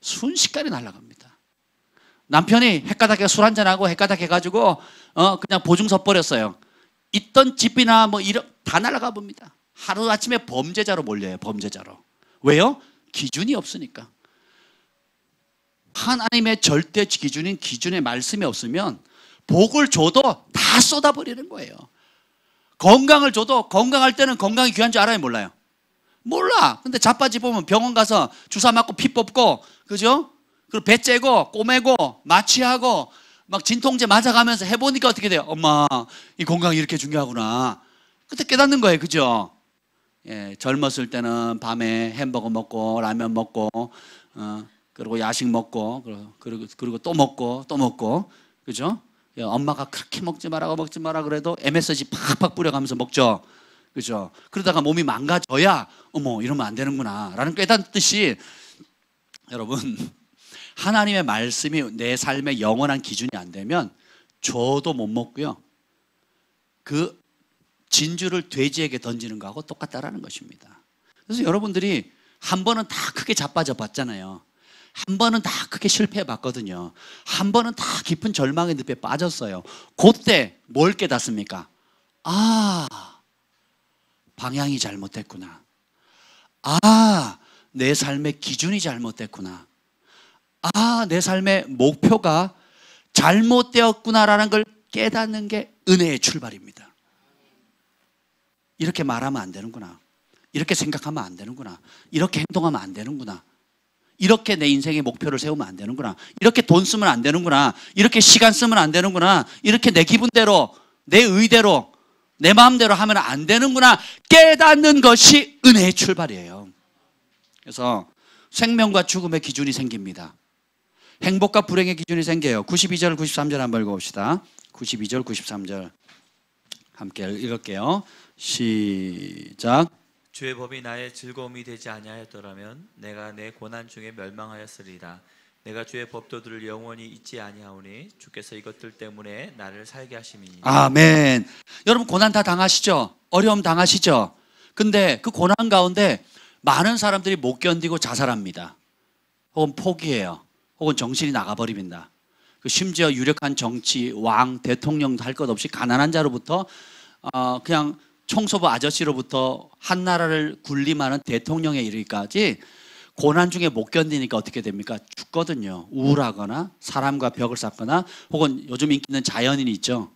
순식간에 날아갑니다. 남편이 헷가닥해 술 한잔하고 헷가닥 해가지고 그냥 보증 서버렸어요. 있던 집이나 뭐 다 날아가 봅니다. 하루아침에 범죄자로 몰려요. 범죄자로. 왜요? 기준이 없으니까. 하나님의 절대 기준인 기준의 말씀이 없으면 복을 줘도 다 쏟아버리는 거예요. 건강을 줘도 건강할 때는 건강이 귀한 줄 알아요, 몰라요? 몰라. 근데 자빠지 보면 병원 가서 주사 맞고 피 뽑고, 그죠? 그리고 배 째고 꼬매고 마취하고 막 진통제 맞아가면서 해보니까 어떻게 돼요? 엄마, 이 건강이 이렇게 중요하구나. 그때 깨닫는 거예요, 그죠? 예, 젊었을 때는 밤에 햄버거 먹고 라면 먹고 그리고 야식 먹고 그리고 또 먹고, 그죠? 예, 엄마가 그렇게 먹지 마라 그래도 MSG 팍팍 뿌려가면서 먹죠. 그죠? 그러다가 몸이 망가져야 어머 이러면 안 되는구나 라는 깨닫듯이 여러분 하나님의 말씀이 내 삶의 영원한 기준이 안 되면 저도 못 먹고요. 그 진주를 돼지에게 던지는 거하고 똑같다라는 것입니다. 그래서 여러분들이 한 번은 다 크게 자빠져 봤잖아요. 한 번은 다 크게 실패해 봤거든요. 한 번은 다 깊은 절망의 늪에 빠졌어요. 그때 뭘 깨닫습니까? 아, 방향이 잘못됐구나. 아, 내 삶의 기준이 잘못됐구나. 아, 내 삶의 목표가 잘못되었구나라는 걸 깨닫는 게 은혜의 출발입니다. 이렇게 말하면 안 되는구나. 이렇게 생각하면 안 되는구나. 이렇게 행동하면 안 되는구나. 이렇게 내 인생의 목표를 세우면 안 되는구나. 이렇게 돈 쓰면 안 되는구나. 이렇게 시간 쓰면 안 되는구나. 이렇게 내 기분대로, 내 의대로, 내 마음대로 하면 안 되는구나. 깨닫는 것이 은혜의 출발이에요. 그래서 생명과 죽음의 기준이 생깁니다. 행복과 불행의 기준이 생겨요. 92절, 93절 한번 읽어봅시다. 92절, 93절 함께 읽을게요. 시작. 주의 법이 나의 즐거움이 되지 아니하였더라면 내가 내 고난 중에 멸망하였으리라. 내가 주의 법도들을 영원히 잊지 아니하오니 주께서 이것들 때문에 나를 살게 하심이니. 아멘. 여러분 고난 다 당하시죠? 어려움 당하시죠? 근데 그 고난 가운데 많은 사람들이 못 견디고 자살합니다. 혹은 포기해요. 혹은 정신이 나가버립니다. 심지어 유력한 정치, 왕, 대통령도 할 것 없이 가난한 자로부터 그냥 청소부 아저씨로부터 한 나라를 군림하는 대통령에 이르기까지 고난 중에 못 견디니까 어떻게 됩니까? 죽거든요. 우울하거나 사람과 벽을 쌓거나 혹은 요즘 인기 있는 자연인이 있죠.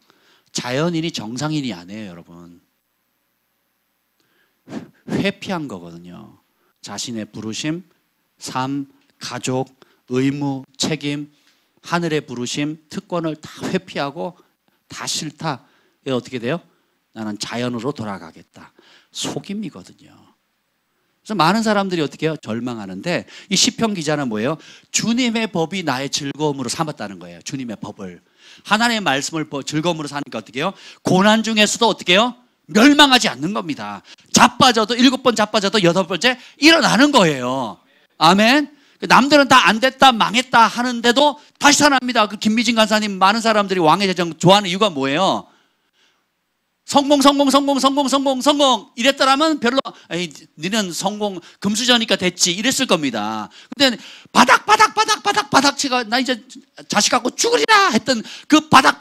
자연인이 정상인이 아니에요, 여러분. 회피한 거거든요. 자신의 부르심, 삶, 가족, 의무, 책임, 하늘의 부르심, 특권을 다 회피하고 다 싫다. 이게 어떻게 돼요? 나는 자연으로 돌아가겠다. 속임이거든요. 그래서 많은 사람들이 어떻게 해요? 절망하는데 이 시편 기자는 뭐예요? 주님의 법이 나의 즐거움으로 삼았다는 거예요. 주님의 법을. 하나님의 말씀을 즐거움으로 사니까 어떻게 해요? 고난 중에서도 어떻게 해요? 멸망하지 않는 겁니다. 자빠져도 7번 자빠져도 8번째 일어나는 거예요. 아멘. 남들은 다 안 됐다 망했다 하는데도 다시 살아납니다. 그 김미진 간사님 많은 사람들이 왕의 제정 좋아하는 이유가 뭐예요? 성공 이랬더라면 별로 에이, 니는 성공 금수저니까 됐지 이랬을 겁니다. 근데 바닥 치가 나 이제 자식 갖고 죽으리라 했던 그 바닥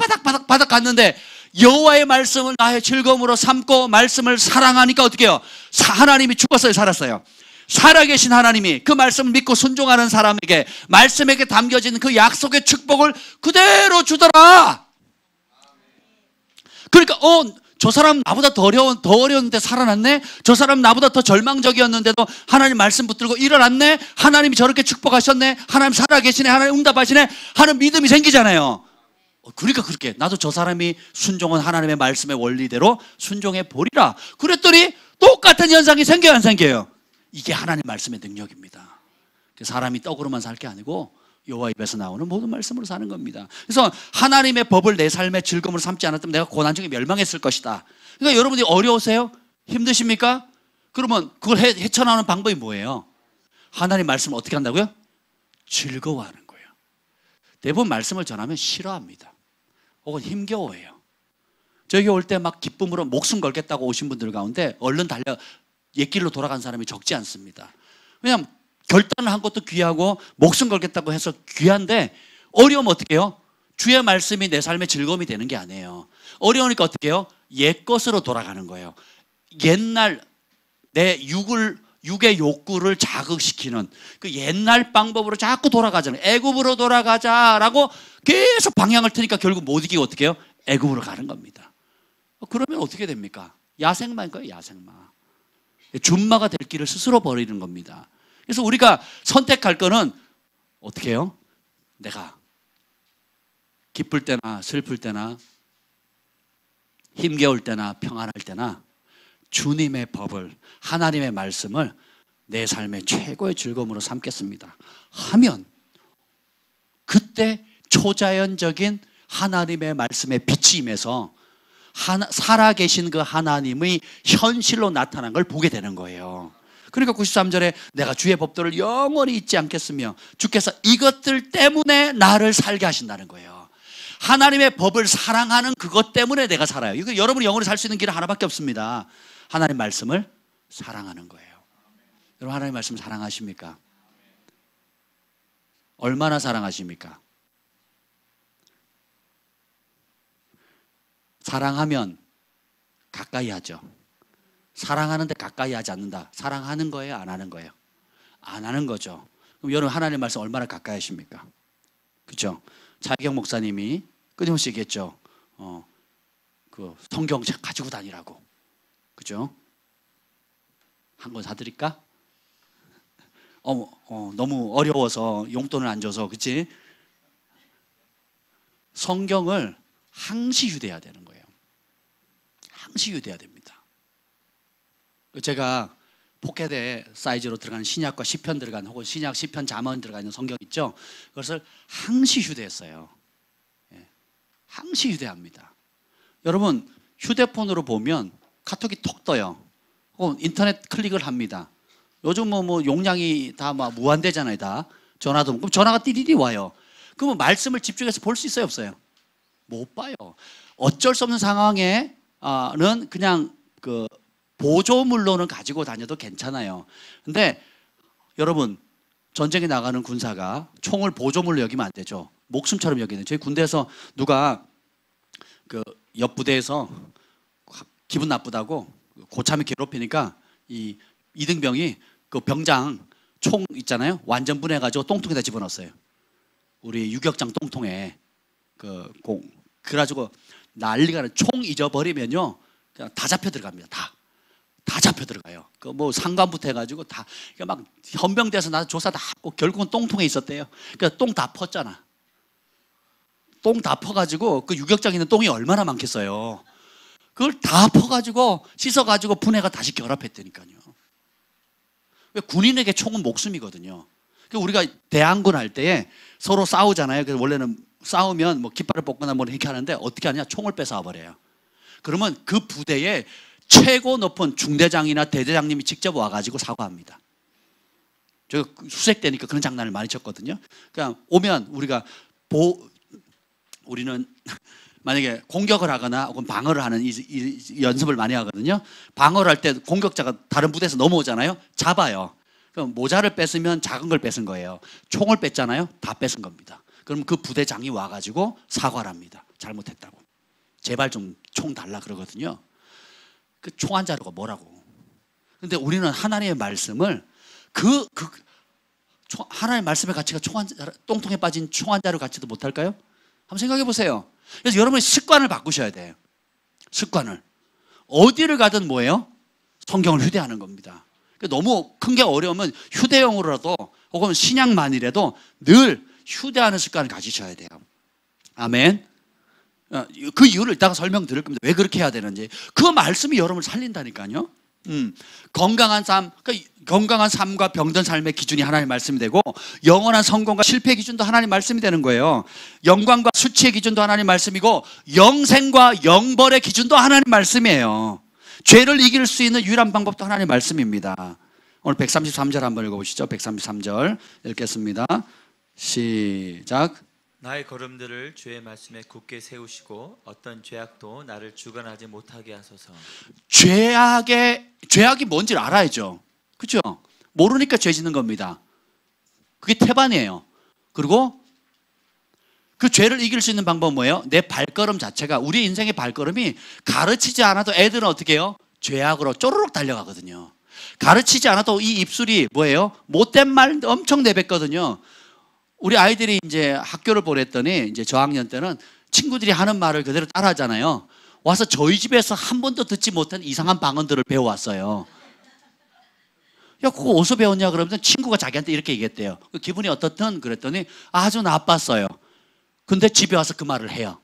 갔는데 여호와의 말씀을 나의 즐거움으로 삼고 말씀을 사랑하니까 어떻게 해요? 하나님이 죽었어요, 살았어요? 살아계신 하나님이 그 말씀을 믿고 순종하는 사람에게 말씀에게 담겨진 그 약속의 축복을 그대로 주더라. 그러니까 저 사람 나보다 더 어려웠는데 살아났네? 저 사람 나보다 더 절망적이었는데도 하나님 말씀 붙들고 일어났네? 하나님이 저렇게 축복하셨네? 하나님 살아계시네? 하나님 응답하시네? 하는 믿음이 생기잖아요. 그러니까 그렇게 나도 저 사람이 순종한 하나님의 말씀의 원리대로 순종해 보리라. 그랬더니 똑같은 현상이 생겨요, 안 생겨요? 이게 하나님 말씀의 능력입니다. 사람이 떡으로만 살 게 아니고 여호와 입에서 나오는 모든 말씀으로 사는 겁니다. 그래서 하나님의 법을 내 삶의 즐거움으로 삼지 않았다면 내가 고난 중에 멸망했을 것이다. 그러니까 여러분이 어려우세요? 힘드십니까? 그러면 그걸 헤쳐나오는 방법이 뭐예요? 하나님 말씀을 어떻게 한다고요? 즐거워하는 거예요. 대부분 말씀을 전하면 싫어합니다. 혹은 힘겨워해요. 저기 올 때 막 기쁨으로 목숨 걸겠다고 오신 분들 가운데 얼른 달려 옛길로 돌아간 사람이 적지 않습니다. 왜냐하면 결단을 한 것도 귀하고 목숨 걸겠다고 해서 귀한데 어려우면 어떻게 해요? 주의 말씀이 내 삶의 즐거움이 되는 게 아니에요. 어려우니까 어떻게 해요? 옛 것으로 돌아가는 거예요. 옛날 내 육의 욕구를 자극시키는 그 옛날 방법으로 자꾸 돌아가잖아요. 애굽으로 돌아가자라고 계속 방향을 트니까 결국 못 이기고 어떻게 해요? 애굽으로 가는 겁니다. 그러면 어떻게 됩니까? 야생마인 거예요, 야생마. 준마가 될 길을 스스로 버리는 겁니다. 그래서 우리가 선택할 거는 어떻게 해요? 내가 기쁠 때나 슬플 때나 힘겨울 때나 평안할 때나 주님의 법을, 하나님의 말씀을 내 삶의 최고의 즐거움으로 삼겠습니다 하면 그때 초자연적인 하나님의 말씀의 빛이 임해서 살아계신 그 하나님의 현실로 나타난 걸 보게 되는 거예요. 그러니까 93절에 내가 주의 법도를 영원히 잊지 않겠으며 주께서 이것들 때문에 나를 살게 하신다는 거예요. 하나님의 법을 사랑하는 그것 때문에 내가 살아요. 이거 여러분이 영원히 살 수 있는 길은 하나밖에 없습니다. 하나님 말씀을 사랑하는 거예요. 여러분 하나님 말씀 사랑하십니까? 얼마나 사랑하십니까? 사랑하면 가까이 하죠. 사랑하는데 가까이 하지 않는다. 사랑하는 거예요? 안 하는 거예요? 안 하는 거죠. 그럼 여러분 하나님 말씀 얼마나 가까이 하십니까? 그렇죠? 차기경 목사님이 끊임없이 얘기했죠. 그 성경책 가지고 다니라고. 그죠? 한 권 사드릴까? 너무 어려워서 용돈을 안 줘서, 그치? 성경을 항시 휴대해야 되는 거예요. 항시 휴대해야 됩니다. 제가 포켓에 사이즈로 들어가는 신약과 시편 들어간 혹은 신약, 시편, 잠언 들어가 있는 성경 있죠? 그것을 항시 휴대했어요. 항시 휴대합니다. 여러분 휴대폰으로 보면 카톡이 톡 떠요. 혹은 인터넷 클릭을 합니다. 요즘 뭐 용량이 다 막 무한대잖아요. 다 전화도. 그럼 전화가 띠리리 와요. 그러면 말씀을 집중해서 볼 수 있어요, 없어요? 못 봐요. 어쩔 수 없는 상황에는 그냥 그 보조물로는 가지고 다녀도 괜찮아요. 근데 여러분 전쟁에 나가는 군사가 총을 보조물로 여기면 안 되죠. 목숨처럼 여기는. 저희 군대에서 누가 그 옆 부대에서 기분 나쁘다고 고참이 괴롭히니까 이 이등병이 그 병장 총 있잖아요. 완전 분해가지고 똥통에다 집어넣었어요. 우리 유격장 똥통에 그래가지고 난리가 나요. 총 잊어버리면요 그냥 다 잡혀 들어갑니다. 다 잡혀 들어가요. 그 뭐 상관부터 해가지고 다 막 헌병대에서 나서 조사 다 하고 결국은 똥통에 있었대요. 그러니까 똥 다 펐잖아. 똥 다 퍼가지고 그 유격장에 있는 똥이 얼마나 많겠어요. 그걸 다 퍼가지고 씻어가지고 분해가 다시 결합했다니까요. 군인에게 총은 목숨이거든요. 우리가 대항군 할 때에 서로 싸우잖아요. 그래서 원래는 싸우면 뭐 깃발을 뽑거나 뭐 이렇게 하는데 어떻게 하냐? 총을 뺏어와 버려요. 그러면 그 부대에 최고 높은 중대장이나 대대장님이 직접 와가지고 사과합니다. 저 수색 때니까 그런 장난을 많이 쳤거든요. 그냥 오면 우리는 만약에 공격을 하거나 혹은 방어를 하는 이 연습을 많이 하거든요. 방어를 할 때 공격자가 다른 부대에서 넘어오잖아요. 잡아요. 그럼 모자를 뺏으면 작은 걸 뺏은 거예요. 총을 뺐잖아요. 다 뺏은 겁니다. 그럼 그 부대장이 와가지고 사과를 합니다. 잘못했다고. 제발 좀 총 달라 그러거든요. 그 총 한 자루가 뭐라고. 근데 우리는 하나님의 말씀을 하나님의 말씀의 가치가 똥통에 빠진 총 한 자루 가치도 못할까요? 한번 생각해 보세요. 그래서 여러분이 습관을 바꾸셔야 돼요. 습관을. 어디를 가든 뭐예요? 성경을 휴대하는 겁니다. 너무 큰 게 어려우면 휴대용으로라도 혹은 신약만이라도 늘 휴대하는 습관을 가지셔야 돼요. 아멘. 그 이유를 이따가 설명드릴 겁니다. 왜 그렇게 해야 되는지. 그 말씀이 여러분을 살린다니까요. 건강한 삶과 병든 삶의 기준이 하나님의 말씀이 되고 영원한 성공과 실패의 기준도 하나님의 말씀이 되는 거예요. 영광과 수치의 기준도 하나님의 말씀이고 영생과 영벌의 기준도 하나님의 말씀이에요. 죄를 이길 수 있는 유일한 방법도 하나님의 말씀입니다. 오늘 133절 한번 읽어보시죠. 133절 읽겠습니다. 시작. 나의 걸음들을 주의 말씀에 굳게 세우시고 어떤 죄악도 나를 주관하지 못하게 하소서. 죄악이 뭔지를 알아야죠. 그렇죠? 모르니까 죄 짓는 겁니다. 그게 태반이에요. 그리고 그 죄를 이길 수 있는 방법은 뭐예요? 내 발걸음 자체가, 우리 인생의 발걸음이 가르치지 않아도 애들은 어떻게 해요? 죄악으로 쪼르륵 달려가거든요. 가르치지 않아도 이 입술이 뭐예요? 못된 말 엄청 내뱉거든요. 우리 아이들이 이제 학교를 보냈더니 이제 저학년 때는 친구들이 하는 말을 그대로 따라하잖아요. 와서 저희 집에서 한 번도 듣지 못한 이상한 방언들을 배워왔어요. 야, 그거 어디서 배웠냐? 그러면 친구가 자기한테 이렇게 얘기했대요. 기분이 어떻든 그랬더니 아주 나빴어요. 근데 집에 와서 그 말을 해요.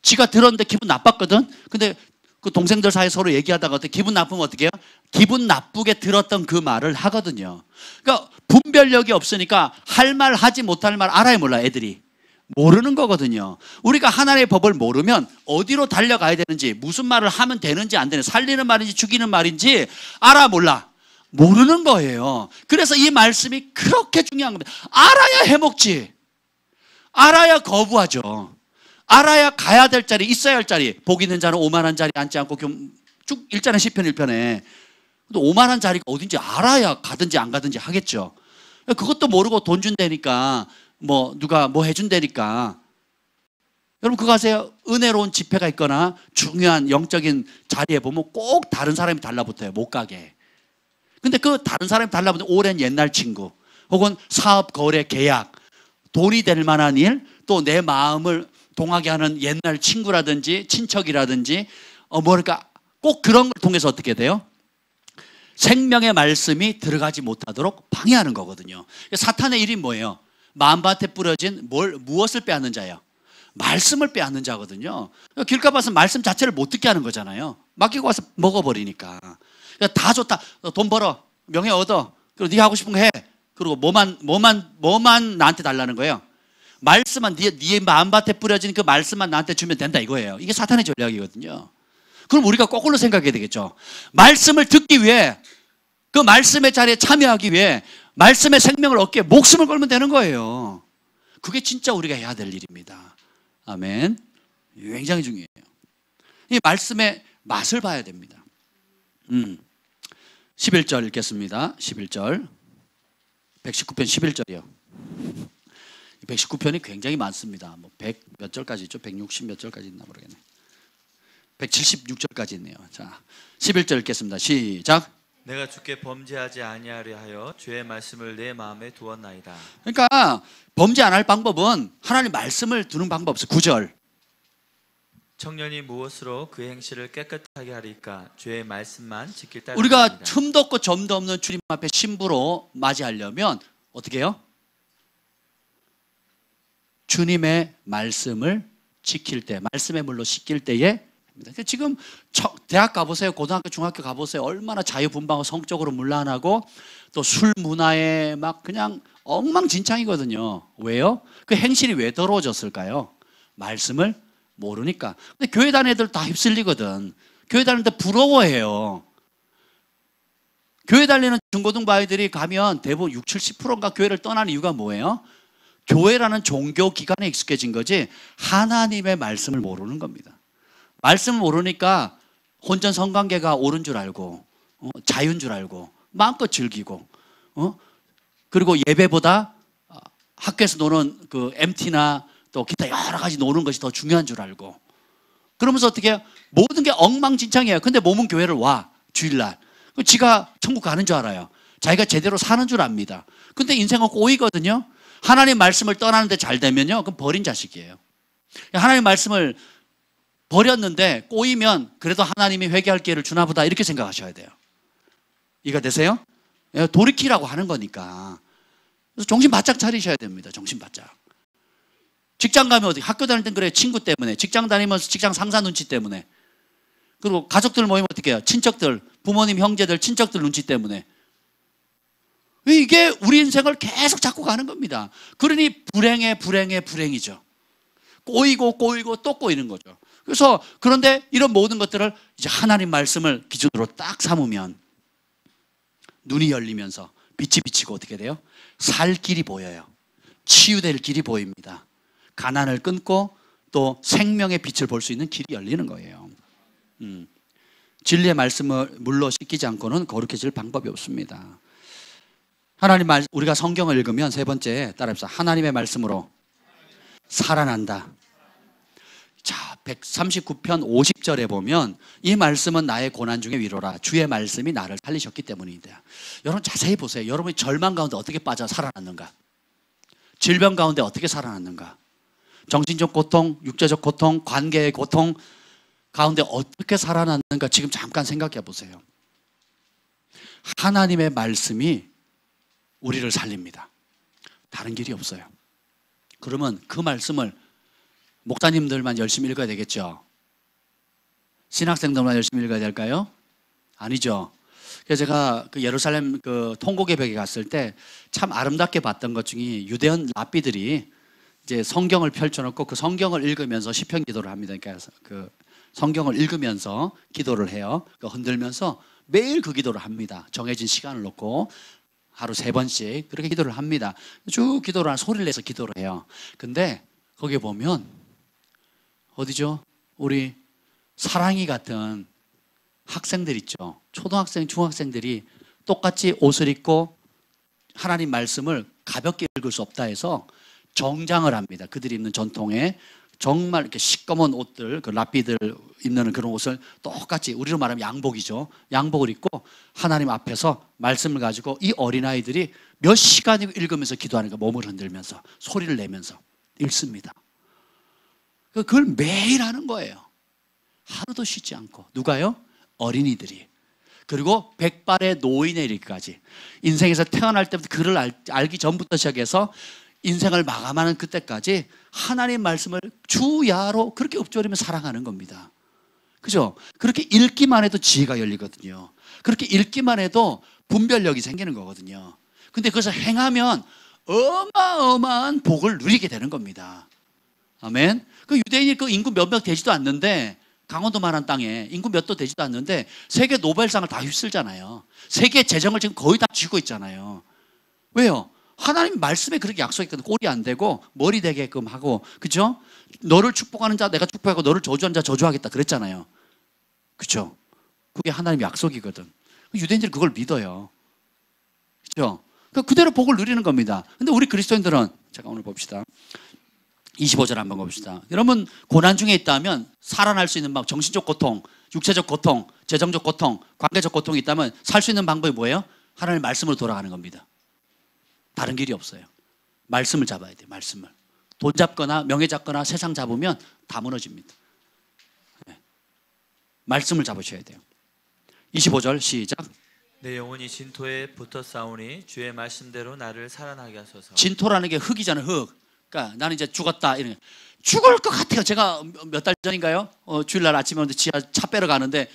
지가 들었는데 기분 나빴거든? 근데 그 동생들 사이 서로 얘기하다가 어떻게 기분 나쁘면 어떻게 해요? 기분 나쁘게 들었던 그 말을 하거든요. 그러니까 분별력이 없으니까 할 말 하지 못할 말 알아요, 몰라 애들이. 모르는 거거든요. 우리가 하나님의 법을 모르면 어디로 달려가야 되는지, 무슨 말을 하면 되는지 안 되는지, 살리는 말인지 죽이는 말인지 알아 몰라? 모르는 거예요. 그래서 이 말씀이 그렇게 중요한 겁니다. 알아야 해먹지. 알아야 거부하죠. 알아야 가야 될 자리, 있어야 할 자리. 복 있는 자는 오만한 자리 앉지 않고 쭉 읽잖아요. 시편 1편에. 근데 오만한 자리가 어딘지 알아야 가든지 안 가든지 하겠죠. 그것도 모르고 돈 준다니까, 누가 뭐 해준다니까. 여러분 그거 아세요? 은혜로운 집회가 있거나 중요한 영적인 자리에 보면 꼭 다른 사람이 달라붙어요. 못 가게. 근데 그 다른 사람이 달라붙는 오랜 옛날 친구, 혹은 사업, 거래, 계약, 돈이 될 만한 일, 또 내 마음을 동하게 하는 옛날 친구라든지 친척이라든지 뭐랄까 꼭 그런 걸 통해서 어떻게 돼요? 생명의 말씀이 들어가지 못하도록 방해하는 거거든요. 사탄의 일이 뭐예요? 마음밭에 뿌려진 무엇을 빼앗는 자예요? 말씀을 빼앗는 자거든요. 길가 봐서 말씀 자체를 못 듣게 하는 거잖아요. 맡기고 와서 먹어버리니까. 다 좋다. 돈 벌어, 명예 얻어, 그리고 네가 하고 싶은 거 해. 그리고 뭐만 나한테 달라는 거예요? 말씀만, 네 마음밭에 뿌려진 그 말씀만 나한테 주면 된다 이거예요. 이게 사탄의 전략이거든요. 그럼 우리가 거꾸로 생각해야 되겠죠. 말씀을 듣기 위해, 그 말씀의 자리에 참여하기 위해 말씀의 생명을 얻기 위해 목숨을 걸면 되는 거예요. 그게 진짜 우리가 해야 될 일입니다. 아멘. 굉장히 중요해요. 이 말씀의 맛을 봐야 됩니다. 11절 읽겠습니다. 11절. 119편 11절이요. 119편이 굉장히 많습니다. 100 몇 절까지 있죠? 160 몇 절까지 있나 모르겠네. 176절까지 있네요. 자, 11절 읽겠습니다. 시작. 내가 주께 범죄하지 아니하려 하여 주의 말씀을 내 마음에 두었나이다. 그러니까 범죄 안 할 방법은 하나님 말씀을 두는 방법 없어요. 9절. 청년이 무엇으로 그 행실을 깨끗하게 하리까? 주의 말씀만 지킬 따름이니이다. 우리가 틈도 없고 점도 없는 주님 앞에 신부로 맞이하려면 어떻게 해요? 주님의 말씀을 지킬 때, 말씀의 물로 씻길 때에. 지금 대학 가보세요. 고등학교, 중학교 가보세요. 얼마나 자유분방하고 성적으로 문란하고 또 술 문화에 막 그냥 엉망진창이거든요. 왜요? 그 행실이 왜 더러워졌을까요? 말씀을 모르니까. 근데 교회 다니는 애들 다 휩쓸리거든. 교회 다니는데 부러워해요. 교회 다니는 중고등부 아이들이 가면 대부분 60, 70%인가 교회를 떠나는 이유가 뭐예요? 교회라는 종교 기관에 익숙해진 거지 하나님의 말씀을 모르는 겁니다. 말씀을 모르니까 혼전 성관계가 옳은 줄 알고 자유인 줄 알고 마음껏 즐기고 그리고 예배보다 학교에서 노는 그 MT나 또 기타 여러 가지 노는 것이 더 중요한 줄 알고 그러면서 어떻게 해요? 모든 게 엉망진창이에요. 근데 몸은 교회를 와 주일날. 지가 천국 가는 줄 알아요. 자기가 제대로 사는 줄 압니다. 근데 인생은 꼬이거든요. 하나님 말씀을 떠나는데 잘 되면요, 그럼 버린 자식이에요. 하나님 말씀을 버렸는데 꼬이면 그래도 하나님이 회개할 기회를 주나 보다 이렇게 생각하셔야 돼요. 이해가 되세요? 돌이키라고 하는 거니까. 그래서 정신 바짝 차리셔야 됩니다. 정신 바짝. 직장 가면 어디, 학교 다닐 땐 그래, 친구 때문에. 직장 다니면서 직장 상사 눈치 때문에. 그리고 가족들 모이면 어떻게 해요? 친척들, 부모님, 형제들, 친척들 눈치 때문에. 이게 우리 인생을 계속 잡고 가는 겁니다. 그러니 불행이죠. 꼬이고 또 꼬이는 거죠. 그래서 그런데 이런 모든 것들을 이제 하나님 말씀을 기준으로 딱 삼으면 눈이 열리면서 빛이 비치고 어떻게 돼요? 살 길이 보여요. 치유될 길이 보입니다. 가난을 끊고 또 생명의 빛을 볼 수 있는 길이 열리는 거예요. 진리의 말씀을 물로 씻기지 않고는 거룩해질 방법이 없습니다. 하나님 말, 우리가 성경을 읽으면 세 번째 따라합시다. 하나님의 말씀으로 살아난다. 자, 139편 50절에 보면 이 말씀은 나의 고난 중에 위로라. 주의 말씀이 나를 살리셨기 때문이다. 여러분 자세히 보세요. 여러분이 절망 가운데 어떻게 빠져 살아났는가? 질병 가운데 어떻게 살아났는가? 정신적 고통, 육체적 고통, 관계의 고통 가운데 어떻게 살아났는가? 지금 잠깐 생각해 보세요. 하나님의 말씀이 우리를 살립니다. 다른 길이 없어요. 그러면 그 말씀을 목사님들만 열심히 읽어야 되겠죠? 신학생들만 열심히 읽어야 될까요? 아니죠. 그래서 제가 그 예루살렘 그 통곡의 벽에 갔을 때 참 아름답게 봤던 것 중에 유대인 랍비들이 이제 성경을 펼쳐놓고 그 성경을 읽으면서 시편 기도를 합니다. 그러니까 그 성경을 읽으면서 기도를 해요. 흔들면서 매일 그 기도를 합니다. 정해진 시간을 놓고 하루 3번씩 그렇게 기도를 합니다. 쭉 기도를 소리를 내서 기도를 해요. 근데 거기에 보면 어디죠? 우리 사랑이 같은 학생들 있죠. 초등학생, 중학생들이 똑같이 옷을 입고 하나님 말씀을 가볍게 읽을 수 없다 해서 정장을 합니다. 그들이 입는 전통의 정말 이렇게 시꺼먼 옷들, 그 랍비들 입는 그런 옷을 똑같이, 우리로 말하면 양복이죠. 양복을 입고 하나님 앞에서 말씀을 가지고 이 어린아이들이 몇 시간이고 읽으면서 기도하는 거예요. 몸을 흔들면서 소리를 내면서 읽습니다. 그걸 매일 하는 거예요. 하루도 쉬지 않고. 누가요? 어린이들이. 그리고 백발의 노인에 이르기까지. 인생에서 태어날 때부터 그를 알기 전부터 시작해서 인생을 마감하는 그때까지 하나님 말씀을 주야로 그렇게 읊조리며 사랑하는 겁니다. 그죠? 그렇게 읽기만 해도 지혜가 열리거든요. 그렇게 읽기만 해도 분별력이 생기는 거거든요. 근데 그것을 행하면 어마어마한 복을 누리게 되는 겁니다. 아멘. 그 유대인이 그 인구 몇몇 되지도 않는데, 강원도만한 땅에 인구 몇도 되지도 않는데 세계 노벨상을 다 휩쓸잖아요. 세계 재정을 지금 거의 다 쥐고 있잖아요. 왜요? 하나님 말씀에 그렇게 약속했거든. 꼴이 안 되고 머리 되게끔 하고, 그죠? 너를 축복하는 자 내가 축복하고 너를 저주하는 자 저주하겠다 그랬잖아요. 그죠? 그게 하나님의 약속이거든. 유대인들이 그걸 믿어요. 그죠? 그대로 복을 누리는 겁니다. 근데 우리 그리스도인들은, 제가 오늘 봅시다. 25절 한번 봅시다. 여러분, 고난 중에 있다면 살아날 수 있는 방법, 정신적 고통, 육체적 고통, 재정적 고통, 관계적 고통이 있다면 살 수 있는 방법이 뭐예요? 하나님의 말씀으로 돌아가는 겁니다. 다른 길이 없어요. 말씀을 잡아야 돼요. 말씀을. 돈 잡거나 명예 잡거나 세상 잡으면 다 무너집니다. 네. 말씀을 잡으셔야 돼요. 25절 시작. 내 영혼이 진토에 붙어 싸우니 주의 말씀대로 나를 살아나게 하소서. 진토라는 게 흙이잖아요. 흙. 그러니까 나는 이제 죽었다, 이런. 죽을 것 같아요. 제가 몇 달 전인가요? 주일날 아침에 오는데 지하 차 빼러 가는데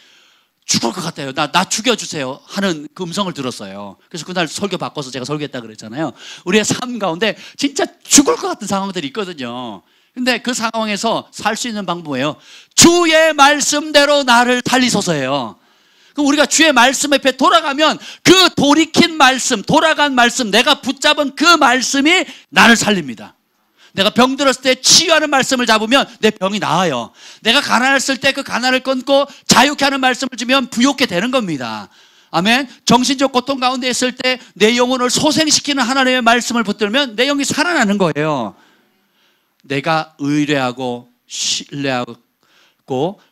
죽을 것 같아요. 나 죽여주세요 하는 그 음성을 들었어요. 그래서 그날 설교 바꿔서 제가 설교했다 그랬잖아요. 우리의 삶 가운데 진짜 죽을 것 같은 상황들이 있거든요. 근데 그 상황에서 살 수 있는 방법이에요. 주의 말씀대로 나를 달리소서예요. 그럼 우리가 주의 말씀 앞에 돌아가면 그 돌이킨 말씀, 돌아간 말씀, 내가 붙잡은 그 말씀이 나를 살립니다. 내가 병들었을 때 치유하는 말씀을 잡으면 내 병이 나아요. 내가 가난했을 때 그 가난을 끊고 자유케 하는 말씀을 주면 부욕게 되는 겁니다. 아멘. 정신적 고통 가운데 있을 때 내 영혼을 소생시키는 하나님의 말씀을 붙들면 내 영이 살아나는 거예요. 내가 의뢰하고 신뢰하고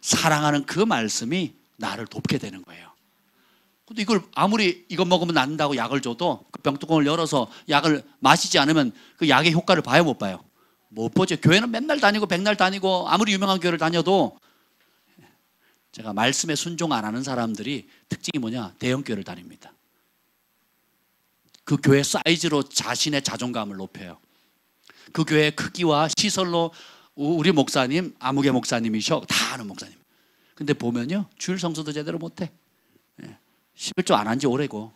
사랑하는 그 말씀이 나를 돕게 되는 거예요. 근데 이걸 아무리 이거 먹으면 낫는다고 약을 줘도 그 병뚜껑을 열어서 약을 마시지 않으면 그 약의 효과를 봐요, 못 봐요? 못 보죠. 교회는 맨날 다니고 백날 다니고 아무리 유명한 교회를 다녀도, 제가 말씀에 순종 안 하는 사람들이 특징이 뭐냐? 대형 교회를 다닙니다. 그 교회 사이즈로 자신의 자존감을 높여요. 그 교회의 크기와 시설로 우리 목사님 아무개 목사님이셔 다 아는 목사님. 근데 보면요, 주일 성수도 제대로 못해. 11조 안 한 지 오래고.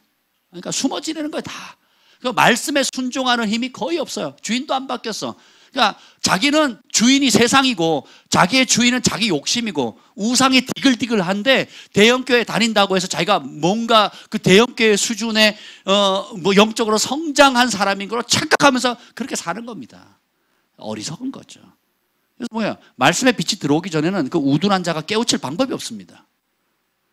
그러니까 숨어 지내는 거예요, 다. 그 말씀에 순종하는 힘이 거의 없어요. 주인도 안 바뀌었어. 그러니까 자기는 주인이 세상이고 자기의 주인은 자기 욕심이고 우상이 디글디글한데 대형교회 다닌다고 해서 자기가 뭔가 그 대형교회 수준의 뭐 영적으로 성장한 사람인 걸로 착각하면서 그렇게 사는 겁니다. 어리석은 거죠. 그래서 뭐야, 말씀의 빛이 들어오기 전에는 그 우둔한 자가 깨우칠 방법이 없습니다.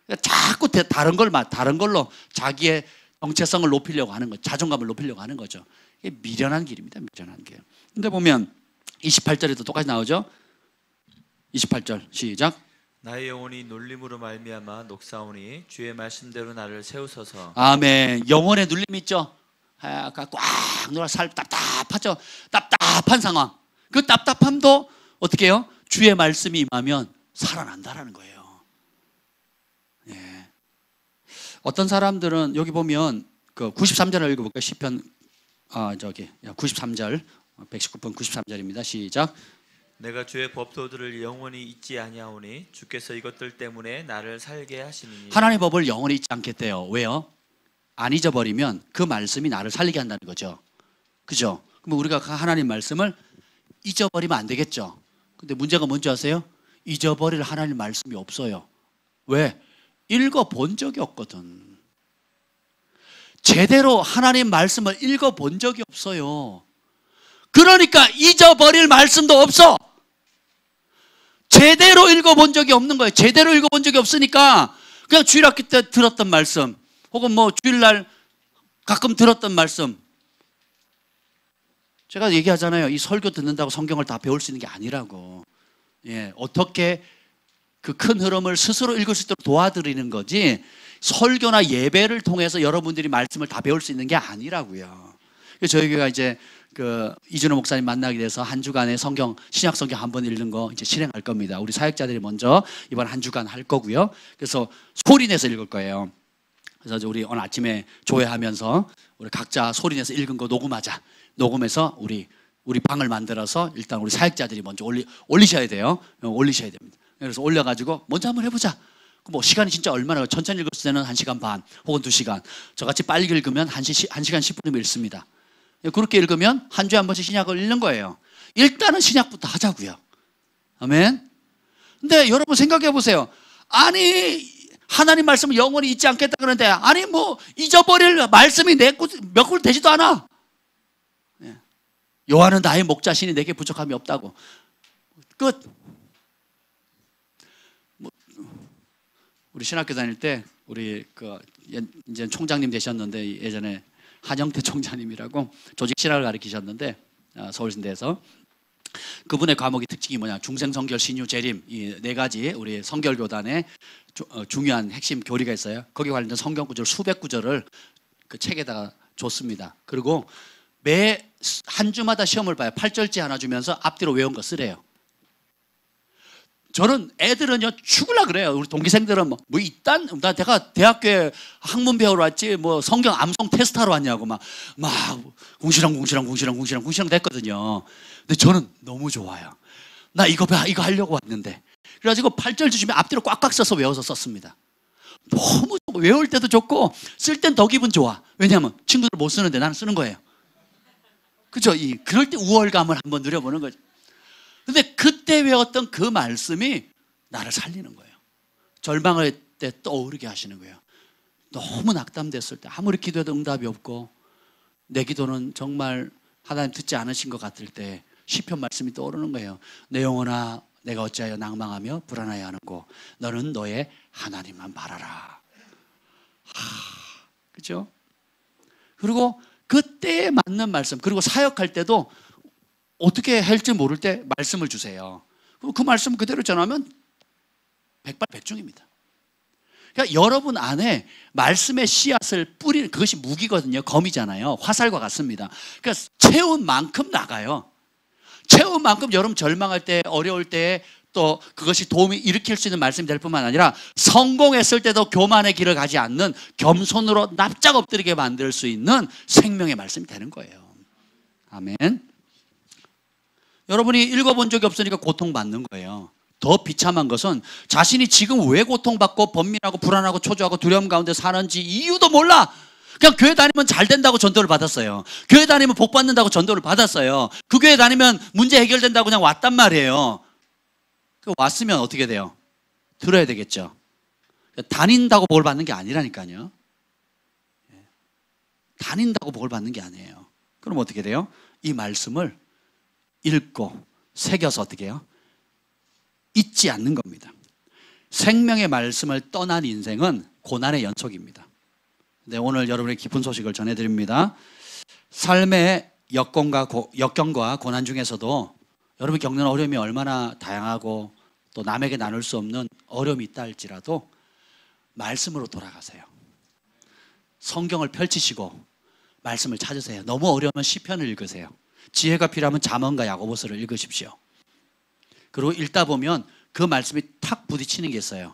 그러니까 자꾸 다른 걸로 자기의 정체성을 높이려고 하는 거죠. 자존감을 높이려고 하는 거죠. 이게 미련한 길입니다. 미련한 길. 근데 보면 28절에도 똑같이 나오죠. 28절 시작. 나의 영혼이 놀림으로 말미암아 녹사오니 주의 말씀대로 나를 세우소서. 아멘. 영혼의 눌림 있죠. 아까 꽉 놀아 살 답답하죠. 답답한 상황. 그 답답함도 어떻게 해요? 주의 말씀이 임하면 살아난다라는 거예요. 예. 어떤 사람들은 여기 보면 그 93절을 읽어볼까요? 시편 93절 119편 93절입니다. 시작. 내가 주의 법도들을 영원히 잊지 아니하오니 주께서 이것들 때문에 나를 살게 하시느니. 하나님의 법을 영원히 잊지 않겠대요. 왜요? 안 잊어버리면 그 말씀이 나를 살리게 한다는 거죠. 그죠? 그럼 우리가 하나님 말씀을 잊어버리면 안 되겠죠. 근데 문제가 뭔지 아세요? 잊어버릴 하나님 말씀이 없어요. 왜? 읽어본 적이 없거든. 제대로 하나님 말씀을 읽어본 적이 없어요. 그러니까 잊어버릴 말씀도 없어. 제대로 읽어본 적이 없는 거예요. 제대로 읽어본 적이 없으니까 그냥 주일학기 때 들었던 말씀, 혹은 뭐 주일날 가끔 들었던 말씀. 제가 얘기하잖아요. 이 설교 듣는다고 성경을 다 배울 수 있는 게 아니라고. 예, 어떻게 그 큰 흐름을 스스로 읽을 수 있도록 도와드리는 거지, 설교나 예배를 통해서 여러분들이 말씀을 다 배울 수 있는 게 아니라고요. 그래서 저희 교회가 이제 이준호 목사님 만나게 돼서 한 주간의 신약 성경 한 번 읽는 거 이제 실행할 겁니다. 우리 사역자들이 먼저 이번 한 주간 할 거고요. 그래서 소리 내서 읽을 거예요. 그래서 우리 오늘 아침에 조회하면서 우리 각자 소리 내서 읽은 거 녹음하자. 녹음해서 우리 방을 만들어서 일단 우리 사역자들이 먼저 올리셔야 돼요. 올리셔야 됩니다. 그래서 올려가지고 먼저 한번 해보자. 뭐 시간이 진짜 얼마나, 천천히 읽을 때는 1시간 반 혹은 2시간, 저같이 빨리 읽으면 1시간 10분이면 읽습니다. 그렇게 읽으면 한 주에 한 번씩 신약을 읽는 거예요. 일단은 신약부터 하자고요. 아멘. 근데 여러분 생각해 보세요. 아니 하나님 말씀을 영원히 잊지 않겠다 그러는데, 아니 뭐 잊어버릴 말씀이 몇 굴 되지도 않아. 요한은 나의 목자시니 내게 부족함이 없다고. 끝. 우리 신학교 다닐 때 우리 이제 총장님 되셨는데, 예전에 한영태 총장님이라고 조직 신학을 가르치셨는데, 서울신대에서 그분의 과목의 특징이 뭐냐, 중생, 성결, 신유, 재림, 이 네 가지 우리 성결 교단의 중요한 핵심 교리가 있어요. 거기에 관련된 성경 구절 수백 구절을 그 책에다가 줬습니다. 그리고 매 한 주마다 시험을 봐요. 8절째 하나 주면서 앞뒤로 외운 거 쓰래요. 저는 애들은요 죽으려 그래요. 우리 동기생들은 내가 대학교에 학문 배우러 왔지 뭐 성경 암송 테스트하러 왔냐고 막 궁시렁 됐거든요. 근데 저는 너무 좋아요. 나 이거 하려고 왔는데. 그래가지고 8절 주시면 앞뒤로 꽉꽉 써서 외워서 썼습니다. 너무 좋고, 외울 때도 좋고 쓸 땐 더 기분 좋아. 왜냐하면 친구들 못 쓰는데 나는 쓰는 거예요. 그죠? 그럴 때 우월감을 한번 누려보는 거죠. 근데 그때 외웠던 그 말씀이 나를 살리는 거예요. 절망할 때 떠오르게 하시는 거예요. 너무 낙담됐을 때, 아무리 기도해도 응답이 없고 내 기도는 정말 하나님 듣지 않으신 것 같을 때 시편 말씀이 떠오르는 거예요. 내 영혼아 내가 어찌하여 낭망하며 불안하여 하는고, 너는 너의 하나님만 바라라. 그죠? 그리고 그때에 맞는 말씀, 그리고 사역할 때도 어떻게 할지 모를 때 말씀을 주세요. 그 말씀 그대로 전하면 백발백중입니다. 그러니까 여러분 안에 말씀의 씨앗을 뿌리는, 그것이 무기거든요. 검이잖아요. 화살과 같습니다. 그러니까 채운 만큼 나가요. 채운 만큼 여러분 절망할 때, 어려울 때 또 그것이 도움이 일으킬 수 있는 말씀이 될 뿐만 아니라 성공했을 때도 교만의 길을 가지 않는, 겸손으로 납작 엎드리게 만들 수 있는 생명의 말씀이 되는 거예요. 아멘. 여러분이 읽어본 적이 없으니까 고통받는 거예요. 더 비참한 것은 자신이 지금 왜 고통받고 번민하고 불안하고 초조하고 두려움 가운데 사는지 이유도 몰라. 그냥 교회 다니면 잘 된다고 전도를 받았어요. 교회 다니면 복 받는다고 전도를 받았어요. 그 교회 다니면 문제 해결된다고 그냥 왔단 말이에요. 왔으면 어떻게 돼요? 들어야 되겠죠. 다닌다고 복을 받는 게 아니라니까요. 다닌다고 복을 받는 게 아니에요. 그럼 어떻게 돼요? 이 말씀을 읽고 새겨서 어떻게 해요? 잊지 않는 겁니다. 생명의 말씀을 떠난 인생은 고난의 연속입니다. 네, 오늘 여러분의 기쁜 소식을 전해드립니다. 삶의 역경과 고난 중에서도 여러분이 겪는 어려움이 얼마나 다양하고 또 남에게 나눌 수 없는 어려움이 있다 할지라도 말씀으로 돌아가세요. 성경을 펼치시고 말씀을 찾으세요. 너무 어려우면 시편을 읽으세요. 지혜가 필요하면 잠언과 야고보서를 읽으십시오. 그리고 읽다 보면 그 말씀이 탁 부딪히는 게 있어요.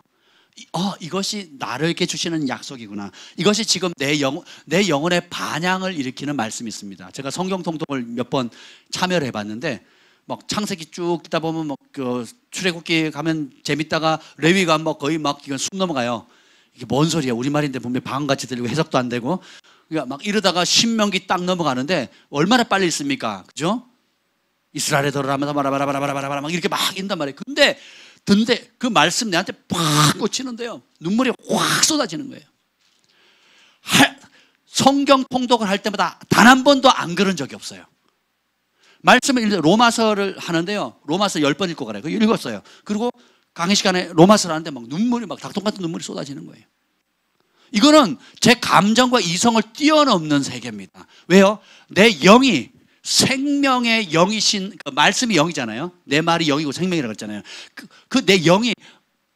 이것이 나에게 주시는 약속이구나. 이것이 지금 내 영혼의 반향을 일으키는 말씀이 있습니다. 제가 성경 통독을 몇 번 참여를 해봤는데, 막 창세기 쭉 듣다 보면 막 출애굽기 가면 재밌다가 레위 가면 거의 막 이건 숨 넘어가요. 이게 뭔 소리야? 우리말인데 분명히 방언같이 들리고 해석도 안 되고, 그러니까 막 이러다가 신명기 딱 넘어가는데 얼마나 빨리 읽습니까? 그죠? 이스라엘에 들어라면서 바라바라바라바라바라 막 이렇게 막 인단 말이에요. 근데 그 말씀 내한테 팍 꽂히는데요. 눈물이 확 쏟아지는 거예요. 성경 통독을 할 때마다 단 한 번도 안 그런 적이 없어요. 말씀을 로마서를 하는데요. 로마서 10번 읽고 가래요. 그거 읽었어요. 그리고 강의 시간에 로마서를 하는데 막 눈물이 막 닭똥 같은 눈물이 쏟아지는 거예요. 이거는 제 감정과 이성을 뛰어넘는 세계입니다. 왜요? 내 영이 생명의 영이신 그 말씀이 영이잖아요. 내 말이 영이고 생명이라고 했잖아요. 그 내 영이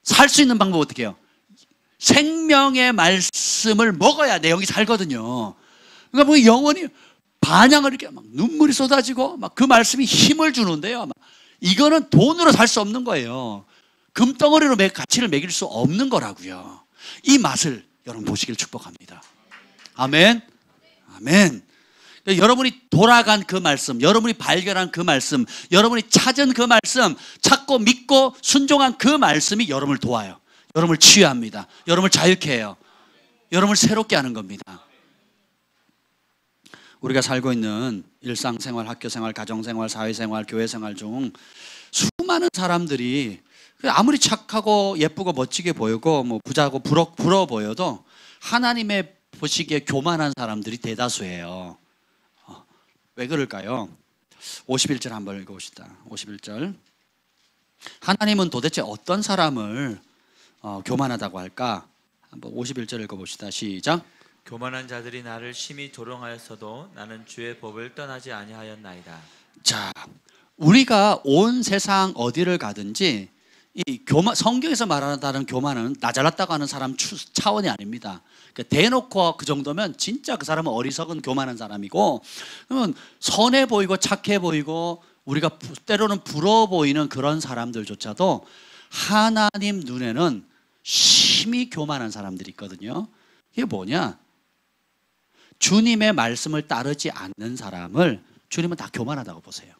살 수 있는 방법 어떻게 해요? 생명의 말씀을 먹어야 내 영이 살거든요. 그러니까 뭐 영혼이 반향을 이렇게 막 눈물이 쏟아지고 막 그 말씀이 힘을 주는데요. 이거는 돈으로 살 수 없는 거예요. 금덩어리로 가치를 매길 수 없는 거라고요. 이 맛을 여러분 보시길 축복합니다. 아멘. 아멘. 여러분이 돌아간 그 말씀, 여러분이 발견한 그 말씀, 여러분이 찾은 그 말씀, 찾고 믿고 순종한 그 말씀이 여러분을 도와요. 여러분을 치유합니다. 여러분을 자유케 해요. 여러분을 새롭게 하는 겁니다. 우리가 살고 있는 일상생활, 학교생활, 가정생활, 사회생활, 교회생활 중 수많은 사람들이 아무리 착하고 예쁘고 멋지게 보이고 뭐 부자고 부러워 보여도 하나님의 보시기에 교만한 사람들이 대다수예요. 왜 그럴까요? 51절 한번 읽어봅시다. 51절. 하나님은 도대체 어떤 사람을 교만하다고 할까? 한번 51절 읽어봅시다. 시작. 교만한 자들이 나를 심히 조롱하였어도 나는 주의 법을 떠나지 아니하였나이다. 자, 우리가 온 세상 어디를 가든지 이 성경에서 말하는 교만은 나 잘났다고 하는 사람 차원이 아닙니다. 대놓고 그 정도면 진짜 그 사람은 어리석은 교만한 사람이고, 그러면 선해 보이고 착해 보이고 우리가 때로는 부러워 보이는 그런 사람들조차도 하나님 눈에는 심히 교만한 사람들이 있거든요. 이게 뭐냐? 주님의 말씀을 따르지 않는 사람을 주님은 다 교만하다고 보세요.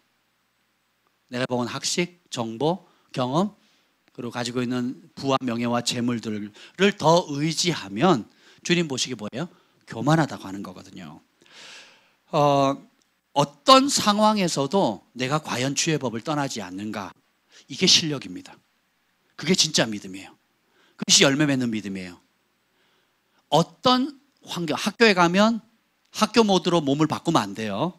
내가 본 학식, 정보, 경험, 그리고 가지고 있는 부와 명예와 재물들을 더 의지하면 주님 보시기 뭐예요? 교만하다고 하는 거거든요. 어떤 상황에서도 내가 과연 주의 법을 떠나지 않는가? 이게 실력입니다. 그게 진짜 믿음이에요. 그것이 열매 맺는 믿음이에요. 어떤 환경, 학교에 가면 학교 모드로 몸을 바꾸면 안 돼요.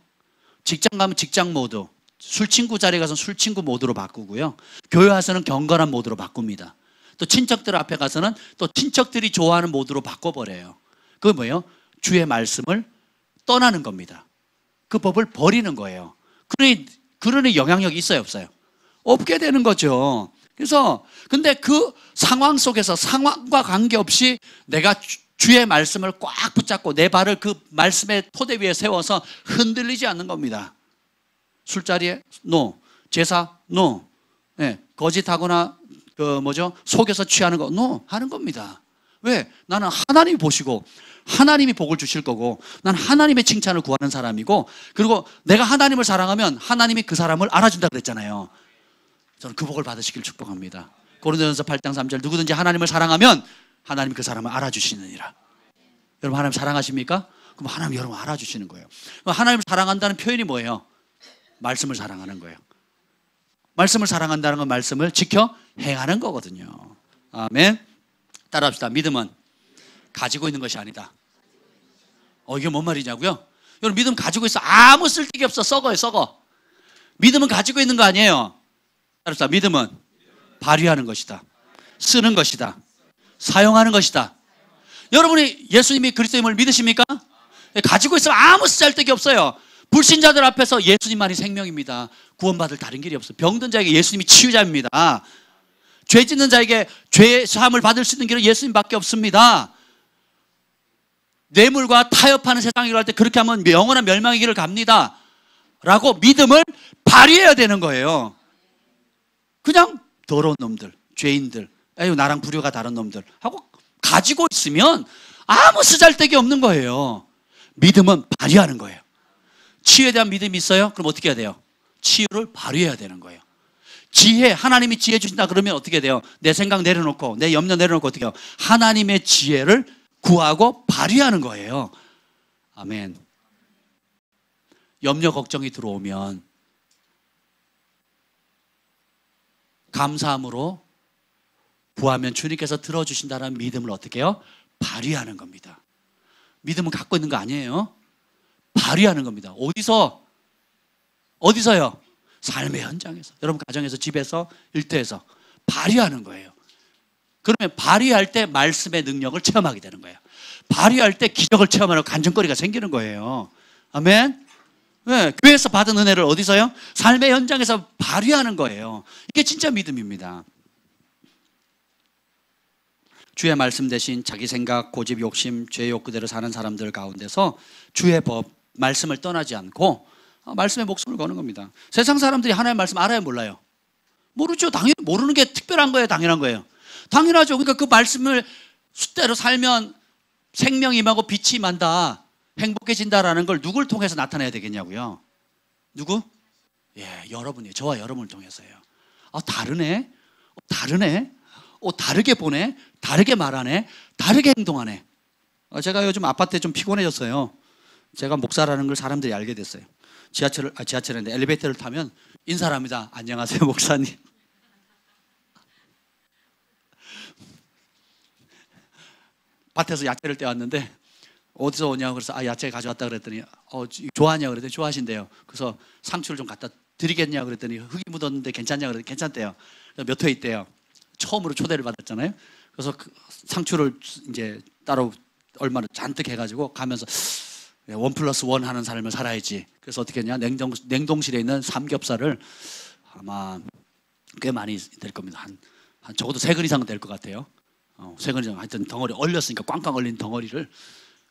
직장 가면 직장 모드, 술친구 자리에 가서 술친구 모드로 바꾸고요. 교회 와서는 경건한 모드로 바꿉니다. 또 친척들 앞에 가서는 또 친척들이 좋아하는 모드로 바꿔버려요. 그게 뭐예요? 주의 말씀을 떠나는 겁니다. 그 법을 버리는 거예요. 그러니 영향력이 있어요, 없어요? 없게 되는 거죠. 그래서 근데 그 상황 속에서 상황과 관계없이 내가 주의 말씀을 꽉 붙잡고 내 발을 그 말씀의 토대 위에 세워서 흔들리지 않는 겁니다. 술자리에 노, 제사 노, 네, 거짓하거나 속여서 취하는 거 노 하는 겁니다. 왜? 나는 하나님이 보시고 하나님이 복을 주실 거고 난 하나님의 칭찬을 구하는 사람이고, 그리고 내가 하나님을 사랑하면 하나님이 그 사람을 알아준다고 그랬잖아요. 저는 그 복을 받으시길 축복합니다. 고린도전서 8장 3절 누구든지 하나님을 사랑하면 하나님이 그 사람을 알아주시느니라. 여러분 하나님 사랑하십니까? 그럼 하나님 여러분 알아주시는 거예요. 그럼 하나님을 사랑한다는 표현이 뭐예요? 말씀을 사랑하는 거예요. 말씀을 사랑한다는 건 말씀을 지켜 행하는 거거든요. 아멘. 따라합시다. 믿음은 가지고 있는 것이 아니다. 이게 뭔 말이냐고요? 여러분 믿음 가지고 있어 아무 쓸데기 없어. 썩어요, 썩어. 믿음은 가지고 있는 거 아니에요. 따라합시다. 믿음은 발휘하는 것이다. 쓰는 것이다. 사용하는 것이다. 여러분이 예수님이 그리스도임을 믿으십니까? 가지고 있으면 아무 쓸데기 없어요. 불신자들 앞에서 예수님만이 생명입니다. 구원받을 다른 길이 없어요. 병든 자에게 예수님이 치유자입니다. 죄 짓는 자에게 죄 사함을 받을 수 있는 길은 예수님밖에 없습니다. 뇌물과 타협하는 세상에 갈 때 그렇게 하면 영원한 멸망의 길을 갑니다 라고 믿음을 발휘해야 되는 거예요. 그냥 더러운 놈들, 죄인들, 나랑 부류가 다른 놈들 하고 가지고 있으면 아무 쓰잘데기 없는 거예요. 믿음은 발휘하는 거예요. 치유에 대한 믿음이 있어요? 그럼 어떻게 해야 돼요? 치유를 발휘해야 되는 거예요. 지혜, 하나님이 지혜 주신다 그러면 어떻게 돼요? 내 생각 내려놓고 내 염려 내려놓고 어떻게 해요? 하나님의 지혜를 구하고 발휘하는 거예요. 아멘. 염려 걱정이 들어오면 감사함으로 구하면 주님께서 들어주신다는 믿음을 어떻게 해요? 발휘하는 겁니다. 믿음은 갖고 있는 거 아니에요. 발휘하는 겁니다. 어디서요? 삶의 현장에서, 여러분 가정에서, 집에서, 일터에서 발휘하는 거예요. 그러면 발휘할 때 말씀의 능력을 체험하게 되는 거예요. 발휘할 때 기적을 체험하는 간증거리가 생기는 거예요. 아멘. 네, 교회에서 받은 은혜를 어디서요? 삶의 현장에서 발휘하는 거예요. 이게 진짜 믿음입니다. 주의 말씀 대신 자기 생각, 고집, 욕심, 죄의 욕구대로 사는 사람들 가운데서 주의 법, 말씀을 떠나지 않고 말씀에 목숨을 거는 겁니다. 세상 사람들이 하나님의 말씀 알아요, 몰라요? 모르죠. 당연히 모르는 게 특별한 거예요, 당연한 거예요. 당연하죠. 그러니까 그 말씀을 숫대로 살면 생명이 임하고 빛이 임한다, 행복해진다라는 걸 누굴 통해서 나타내야 되겠냐고요? 누구? 예, 여러분이에요. 저와 여러분을 통해서요. 다르네? 다르네? 다르게 보네? 다르게 말하네? 다르게 행동하네? 제가 요즘 아파트에 좀 피곤해졌어요. 제가 목사라는 걸 사람들이 알게 됐어요. 지하철인데 엘리베이터를 타면 인사를 합니다. 안녕하세요, 목사님. 밭에서 야채를 떼왔는데 어디서 오냐고 그래서 야채 가져왔다 그랬더니 좋아하냐고 그랬더니 좋아하신대요. 그래서 상추를 좀 갖다 드리겠냐고 그랬더니 흙이 묻었는데 괜찮냐고 그랬더니 괜찮대요. 몇 회 있대요. 처음으로 초대를 받았잖아요. 그래서 그 상추를 이제 따로 얼마나 잔뜩 해가지고 가면서 1+1 하는 삶을 살아야지. 그래서 어떻게 했냐, 냉동실에 있는 삼겹살을 아마 꽤 많이 될 겁니다. 한 적어도 3근 이상은 될 것 같아요. 3근 이상, 하여튼 덩어리 얼렸으니까 꽝꽝 얼린 덩어리를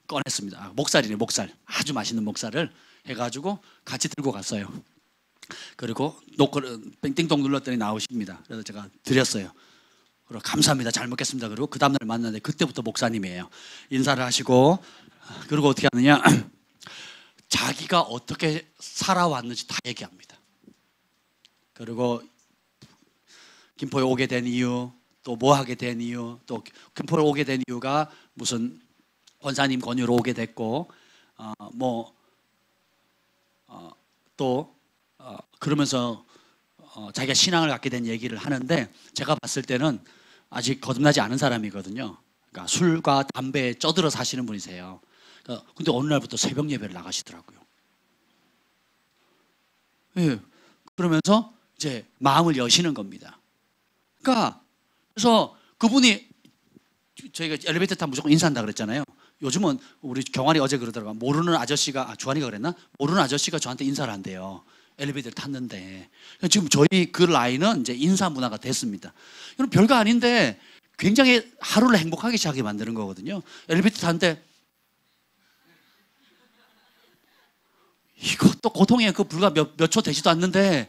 꺼냈습니다. 목살이네, 목살. 아주 맛있는 목살을 해가지고 같이 들고 갔어요. 그리고 놓고 띵동 눌렀더니 나오십니다. 그래서 제가 드렸어요. 그리고 감사합니다, 잘 먹겠습니다. 그리고 그 다음날 만났는데 그때부터 목사님이에요. 인사를 하시고, 그리고 어떻게 하느냐, 자기가 어떻게 살아왔는지 다 얘기합니다. 그리고 김포에 오게 된 이유, 또 뭐 하게 된 이유, 또 김포에 오게 된 이유가 무슨 권사님 권유로 오게 됐고, 그러면서 자기가 신앙을 갖게 된 얘기를 하는데, 제가 봤을 때는 아직 거듭나지 않은 사람이거든요. 그러니까 술과 담배에 쪄들어 사시는 분이세요. 근데 어느 날부터 새벽 예배를 나가시더라고요. 예, 그러면서 이제 마음을 여시는 겁니다. 그러니까 그래서 그분이, 저희가 엘리베이터 타면 무조건 인사한다 그랬잖아요. 요즘은 우리 경환이 어제 그러더라고요. 모르는 아저씨가, 주환이가 그랬나? 모르는 아저씨가 저한테 인사를 한대요. 엘리베이터를 탔는데. 지금 저희 그 라인은 이제 인사 문화가 됐습니다. 이건 별거 아닌데 굉장히 하루를 행복하게 시작하게 만드는 거거든요. 엘리베이터 탔는데 이것도 고통이에요. 그 불과 몇 초 되지도 않는데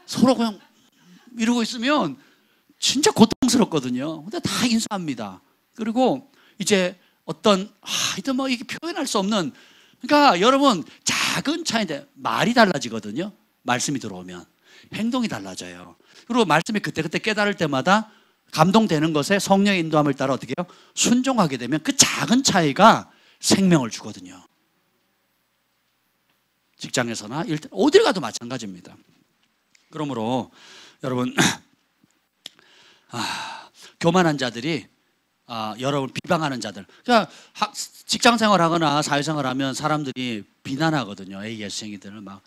서로 그냥 이러고 있으면 진짜 고통스럽거든요. 근데 다 인사합니다. 그리고 이제 하여튼 이게 표현할 수 없는, 그러니까 여러분, 작은 차이인데 말이 달라지거든요. 말씀이 들어오면 행동이 달라져요. 그리고 말씀이 그때그때 깨달을 때마다 감동되는 것에 성령의 인도함을 따라 어떻게 해요? 순종하게 되면 그 작은 차이가 생명을 주거든요. 직장에서나 어딜 가도 마찬가지입니다. 그러므로 여러분, 교만한 자들이 여러분 비방하는 자들, 그러니까 직장생활하거나 사회생활하면 사람들이 비난하거든요. 예수쟁이들을 막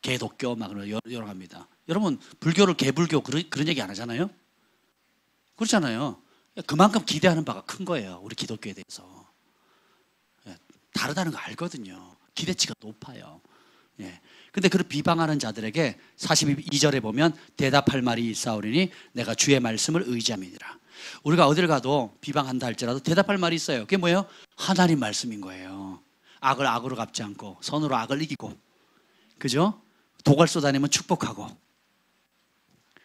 개독교 막 여러 합니다. 여러분, 불교를 개불교 그런 얘기 안 하잖아요. 그렇잖아요. 그만큼 기대하는 바가 큰 거예요. 우리 기독교에 대해서. 다르다는 거 알거든요. 기대치가 높아요. 근데 그를 비방하는 자들에게 42절에 보면 대답할 말이 있사오리니 내가 주의 말씀을 의지함이니라. 우리가 어딜 가도 비방한다 할지라도 대답할 말이 있어요. 그게 뭐예요? 하나님 말씀인 거예요. 악을 악으로 갚지 않고 선으로 악을 이기고, 그죠? 독을 쏟아내면 축복하고.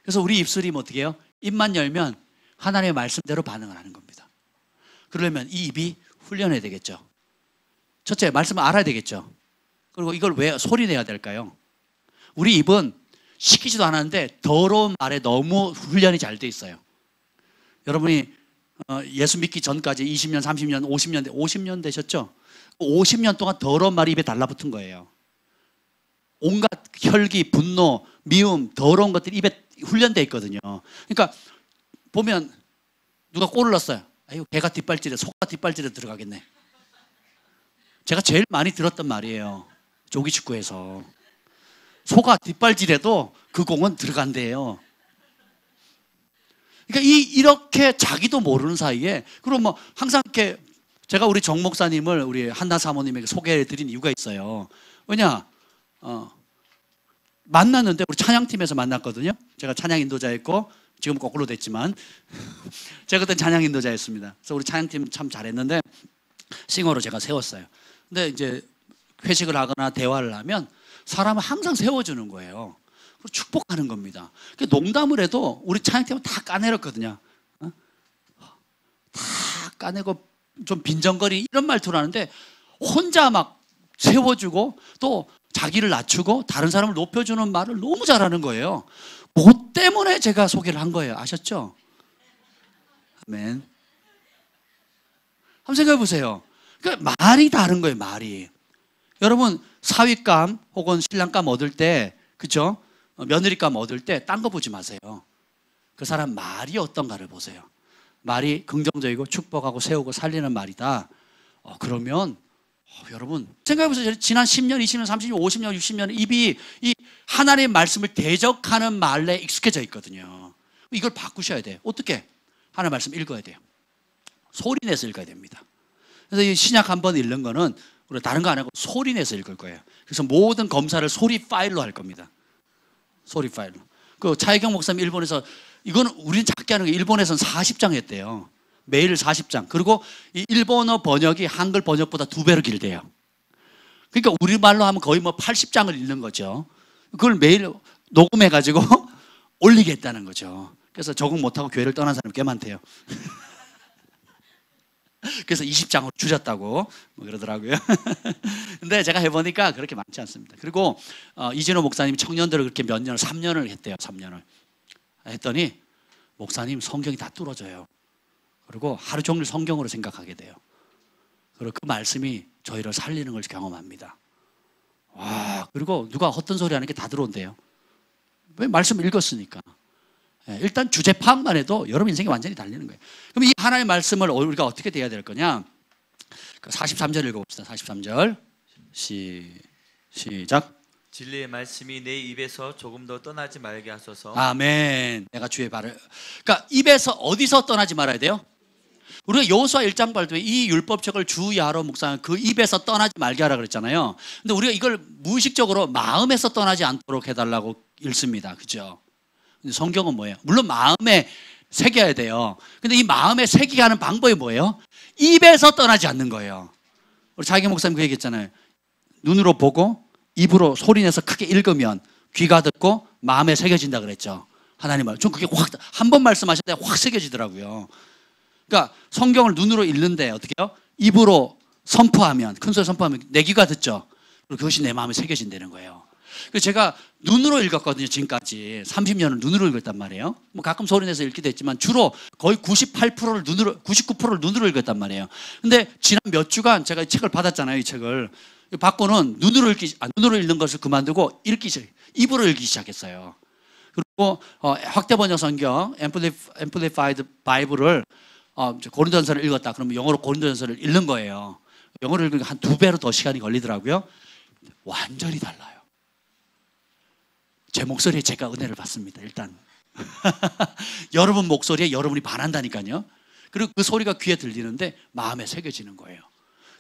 그래서 우리 입술이 어떻게 해요? 입만 열면 하나님의 말씀대로 반응을 하는 겁니다. 그러려면 이 입이 훈련해야 되겠죠. 첫째, 말씀을 알아야 되겠죠. 그리고 이걸 왜 소리 내야 될까요? 우리 입은 시키지도 않았는데 더러운 말에 너무 훈련이 잘 돼 있어요. 여러분이 예수 믿기 전까지 20년, 30년, 50년 되셨죠? 50년 동안 더러운 말이 입에 달라붙은 거예요. 온갖 혈기, 분노, 미움, 더러운 것들이 입에 훈련돼 있거든요. 그러니까 보면 누가 골을 넣었어요. 아이고, 개가 뒷발질에, 소가 뒷발질에 들어가겠네. 제가 제일 많이 들었던 말이에요. 조기 축구에서. 소가 뒷발질해도 그 공은 들어간대요. 그러니까 이렇게 자기도 모르는 사이에, 그럼 뭐 항상 이렇게 제가 우리 정 목사님을 우리 한나 사모님에게 소개해 드린 이유가 있어요. 왜냐, 만났는데 우리 찬양팀에서 만났거든요. 제가 찬양 인도자였고, 지금 거꾸로 됐지만 제가 그때 찬양 인도자였습니다. 그래서 우리 찬양팀 참 잘했는데 싱어로 제가 세웠어요. 근데 이제 회식을 하거나 대화를 하면 사람을 항상 세워주는 거예요. 그리고 축복하는 겁니다. 농담을 해도 우리 찬양팀은 다 까내렸거든요. 다 까내고 좀 빈정거리 이런 말투를 하는데 혼자 막 세워주고 또 자기를 낮추고 다른 사람을 높여주는 말을 너무 잘하는 거예요. 그것 때문에 제가 소개를 한 거예요. 아셨죠? 아멘. 한번 생각해 보세요. 그러니까 말이 다른 거예요, 말이. 여러분, 사위감 혹은 신랑감 얻을 때, 그죠? 며느리감 얻을 때 딴 거 보지 마세요. 그 사람 말이 어떤가를 보세요. 말이 긍정적이고 축복하고 세우고 살리는 말이다. 그러면 여러분 생각해보세요. 지난 10년, 20년, 30년, 50년, 60년 입이 이 하나님의 말씀을 대적하는 말에 익숙해져 있거든요. 이걸 바꾸셔야 돼요. 어떻게? 하나님의 말씀 읽어야 돼요. 소리 내서 읽어야 됩니다. 그래서 이 신약 한번 읽는 거는 우리 다른 거 안 하고 소리 내서 읽을 거예요. 그래서 모든 검사를 소리 파일로 할 겁니다. 소리 파일로. 그 차혜경 목사님 일본에서, 이거는 우리는 작게 하는 게 일본에서는 40장 했대요. 매일 40장. 그리고 이 일본어 번역이 한글 번역보다 2배로 길대요. 그러니까 우리말로 하면 거의 뭐 80장을 읽는 거죠. 그걸 매일 녹음해가지고 올리겠다는 거죠. 그래서 적응 못하고 교회를 떠난 사람이 꽤 많대요. 그래서 20장으로 줄였다고 뭐 그러더라고요. 근데 제가 해보니까 그렇게 많지 않습니다. 그리고 이진호 목사님이 청년들을 그렇게 몇 년을, 3년을 했대요. 3년을 했더니 목사님 성경이 다 뚫어져요. 그리고 하루 종일 성경으로 생각하게 돼요. 그리고 그 말씀이 저희를 살리는 걸 경험합니다. 와, 그리고 누가 헛된 소리 하는 게 다 들어온대요. 왜? 말씀 읽었으니까. 일단 주제 파악만 해도 여러분 인생이 완전히 달리는 거예요. 그럼 이 하나의 말씀을 우리가 어떻게 대해야 될 거냐? 43절 읽어봅시다. 43절 시작. 진리의 말씀이 내 입에서 조금 더 떠나지 말게 하소서. 아멘. 내가 주의 발을, 그러니까 입에서 어디서 떠나지 말아야 돼요? 우리가 여호수아 1장 발도에 이 율법책을 주야로 묵상하는 그 입에서 떠나지 말게 하라 그랬잖아요. 근데 우리가 이걸 무의식적으로 마음에서 떠나지 않도록 해달라고 읽습니다. 그죠? 근데 성경은 뭐예요? 물론 마음에 새겨야 돼요. 근데 이 마음에 새기게 하는 방법이 뭐예요? 입에서 떠나지 않는 거예요. 우리 자기 목사님 그 얘기했잖아요. 눈으로 보고 입으로 소리내서 크게 읽으면 귀가 듣고 마음에 새겨진다 그랬죠. 하나님 말. 좀 그게 확, 한 번 말씀하실 때 확 새겨지더라고요. 그러니까 성경을 눈으로 읽는데 어떻게 해요? 입으로 선포하면, 큰 소리 선포하면 내 귀가 듣죠. 그리고 그것이 내 마음에 새겨진다는 거예요. 그래서 제가 눈으로 읽었거든요. 지금까지 30년을 눈으로 읽었단 말이에요. 뭐 가끔 소리내서 읽기도 했지만 주로 거의 98%를 눈으로, 99%를 눈으로 읽었단 말이에요. 근데 지난 몇 주간 제가 이 책을 받았잖아요. 이 책을 받고는 눈으로 읽는 것을 그만두고 입으로 읽기 시작했어요. 그리고 확대 번역 성경 Amplified Bible을 고린도전서를 읽었다. 그러면 영어로 고린도전서를 읽는 거예요. 영어를 읽으니까 한 2배로 더 시간이 걸리더라고요. 완전히 달라요. 제 목소리에 제가 은혜를 받습니다. 일단 여러분 목소리에 여러분이 반한다니까요. 그리고 그 소리가 귀에 들리는데 마음에 새겨지는 거예요.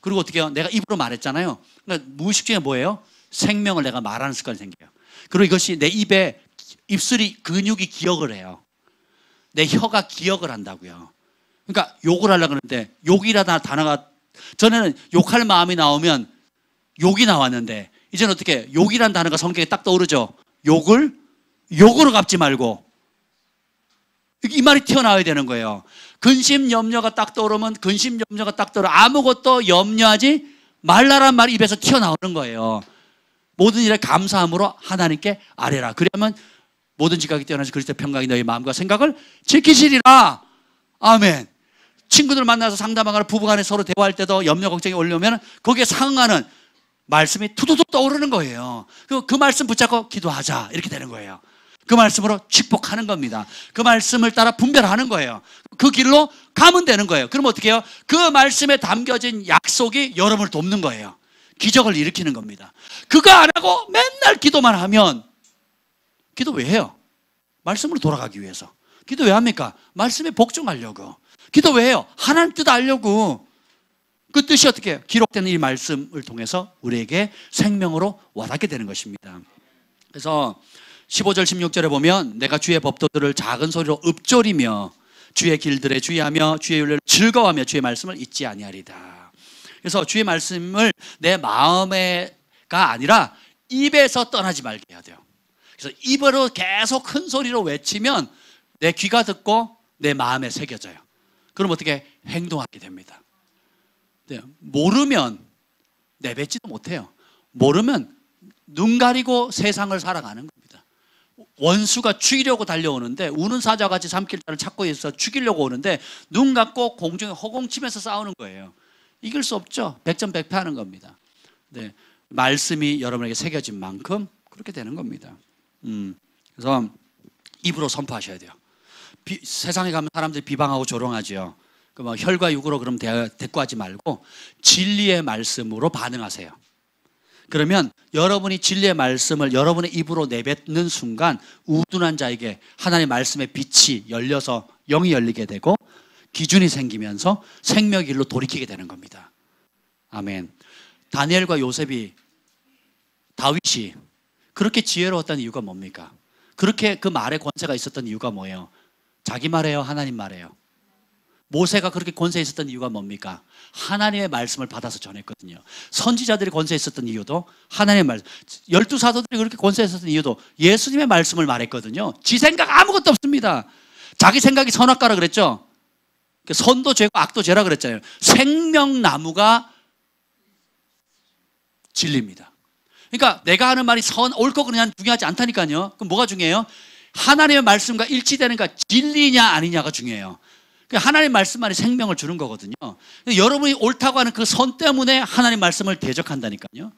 그리고 어떻게 해요? 내가 입으로 말했잖아요. 그러니까 무의식적인 뭐예요? 생명을 내가 말하는 습관이 생겨요. 그리고 이것이 내 입에, 입술이, 근육이 기억을 해요. 내 혀가 기억을 한다고요. 그러니까 욕을 하려고 하는데 욕이라는 단어가, 전에는 욕할 마음이 나오면 욕이 나왔는데 이제는 어떻게, 욕이라는 단어가 성경에 딱 떠오르죠. 욕으로 갚지 말고, 이 말이 튀어나와야 되는 거예요. 근심 염려가 딱 떠오르면 근심 염려가 딱 떠오르면 아무것도 염려하지 말라란 말이 입에서 튀어나오는 거예요. 모든 일에 감사함으로 하나님께 아뢰라. 그러면 모든 지각이 뛰어나서 그리스도의 평강이 너희 마음과 생각을 지키시리라. 아멘. 친구들 만나서 상담하거나 부부간에 서로 대화할 때도 염려 걱정이 올려오면 거기에 상응하는 말씀이 투두둑 떠오르는 거예요. 그 말씀 붙잡고 기도하자. 이렇게 되는 거예요. 그 말씀으로 축복하는 겁니다. 그 말씀을 따라 분별하는 거예요. 그 길로 가면 되는 거예요. 그럼 어떻게 해요? 그 말씀에 담겨진 약속이 여러분을 돕는 거예요. 기적을 일으키는 겁니다. 그거 안 하고 맨날 기도만 하면, 기도 왜 해요? 말씀으로 돌아가기 위해서. 기도 왜 합니까? 말씀에 복종하려고. 기도 왜 해요? 하나님 뜻 알려고. 그 뜻이 어떻게 해요? 기록된 이 말씀을 통해서 우리에게 생명으로 와닿게 되는 것입니다. 그래서 15절 16절에 보면 내가 주의 법도들을 작은 소리로 읊조리며 주의 길들에 주의하며 주의 윤례를 즐거워하며 주의 말씀을 잊지 아니하리다. 그래서 주의 말씀을 내 마음에가 아니라 입에서 떠나지 말게 해야 돼요. 그래서 입으로 계속 큰 소리로 외치면 내 귀가 듣고 내 마음에 새겨져요. 그럼 어떻게 행동하게 됩니다. 네, 모르면 내뱉지도 못해요. 모르면 눈 가리고 세상을 살아가는 겁니다. 원수가 죽이려고 달려오는데, 우는 사자같이 삼킬 자를 찾고 있어 죽이려고 오는데 눈 감고 공중에 허공치면서 싸우는 거예요. 이길 수 없죠. 백전백패하는 겁니다. 네, 말씀이 여러분에게 새겨진 만큼 그렇게 되는 겁니다. 그래서 입으로 선포하셔야 돼요. 세상에 가면 사람들이 비방하고 조롱하죠. 뭐 혈과 육으로 그럼 대꾸하지 말고 진리의 말씀으로 반응하세요. 그러면 여러분이 진리의 말씀을 여러분의 입으로 내뱉는 순간 우둔한 자에게 하나님의 말씀의 빛이 열려서 영이 열리게 되고 기준이 생기면서 생명의 길로 돌이키게 되는 겁니다. 아멘. 다니엘과 요셉이, 다윗이 그렇게 지혜로웠던 이유가 뭡니까? 그렇게 그 말에 권세가 있었던 이유가 뭐예요? 자기 말이에요? 하나님 말이에요? 모세가 그렇게 권세 있었던 이유가 뭡니까? 하나님의 말씀을 받아서 전했거든요. 선지자들이 권세 있었던 이유도 하나님의 말씀, 12사도들이 그렇게 권세 있었던 이유도 예수님의 말씀을 말했거든요. 지 생각 아무것도 없습니다. 자기 생각이 선악과라 그랬죠. 선도 죄고 악도 죄라 그랬잖아요. 생명나무가 진리입니다. 그러니까 내가 하는 말이 옳고 그르냐 중요하지 않다니까요. 그럼 뭐가 중요해요? 하나님의 말씀과 일치되는가, 진리냐 아니냐가 중요해요. 하나님 말씀만이 생명을 주는 거거든요. 여러분이 옳다고 하는 그 선 때문에 하나님 말씀을 대적한다니까요.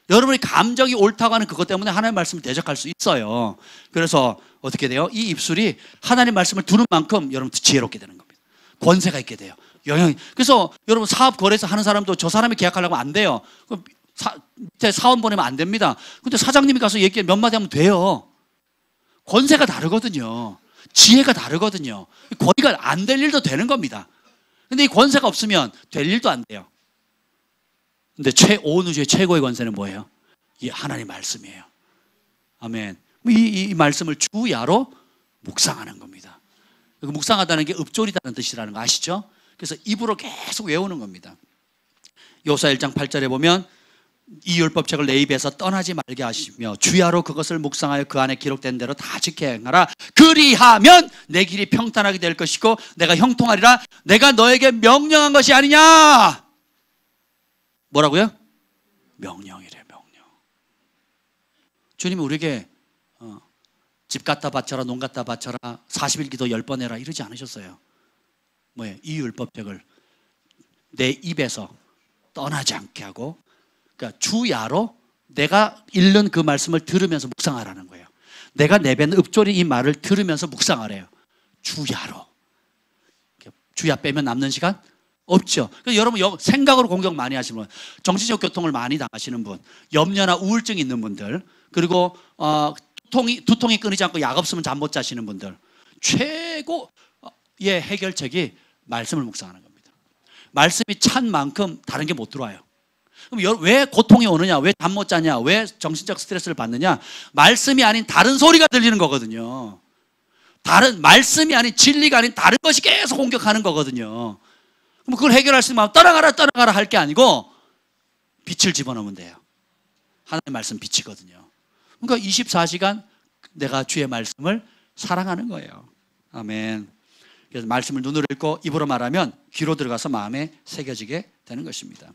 여러분이 감정이 옳다고 하는 그것 때문에 하나님 말씀을 대적할 수 있어요. 그래서 어떻게 돼요? 이 입술이 하나님 말씀을 두는 만큼 여러분 지혜롭게 되는 겁니다. 권세가 있게 돼요. 영향이. 그래서 여러분 사업 거래에서 하는 사람도 저 사람이 계약하려고 하면 안 돼요. 밑에 사원 보내면 안 됩니다. 근데 사장님이 가서 얘기 몇 마디 하면 돼요. 권세가 다르거든요. 지혜가 다르거든요. 권위가 안 될 일도 되는 겁니다. 근데 이 권세가 없으면 될 일도 안 돼요. 근데 온 우주의 최고의 권세는 뭐예요? 이 하나님 말씀이에요. 아멘. 이 말씀을 주야로 묵상하는 겁니다. 묵상하다는 게 읊조리다는 뜻이라는 거 아시죠? 그래서 입으로 계속 외우는 겁니다. 요사 1장 8절에 보면 이 율법책을 내 입에서 떠나지 말게 하시며 주야로 그것을 묵상하여 그 안에 기록된 대로 다 지켜 행하라. 그리하면 내 길이 평탄하게 될 것이고 내가 형통하리라. 내가 너에게 명령한 것이 아니냐. 뭐라고요? 명령이래. 명령. 주님이 우리에게 집 갖다 바쳐라, 농 갖다 바쳐라, 40일 기도 10번 해라 이러지 않으셨어요. 뭐예요? 이 율법책을 내 입에서 떠나지 않게 하고, 그러니까 주야로 내가 읽는 그 말씀을 들으면서 묵상하라는 거예요. 내가 내뱉는 읊조리 이 말을 들으면서 묵상하래요. 주야로. 주야 빼면 남는 시간 없죠. 그래서 여러분 생각으로 공격 많이 하시는 분, 정신적 고통을 많이 당하시는 분, 염려나 우울증 있는 분들, 그리고 두통이 끊이지 않고 약 없으면 잠 못 자시는 분들, 최고의 해결책이 말씀을 묵상하는 겁니다. 말씀이 찬 만큼 다른 게 못 들어와요. 그럼 왜 고통이 오느냐? 왜 잠 못 자냐? 왜 정신적 스트레스를 받느냐? 말씀이 아닌 다른 소리가 들리는 거거든요. 다른 말씀이 아닌 진리가 아닌 다른 것이 계속 공격하는 거거든요. 그럼 그걸 해결할 수 있으면 떠나가라 할 게 아니고 빛을 집어넣으면 돼요. 하나님의 말씀 빛이거든요. 그러니까 24시간 내가 주의 말씀을 사랑하는 거예요. 아멘. 그래서 말씀을 눈으로 읽고 입으로 말하면 귀로 들어가서 마음에 새겨지게 되는 것입니다.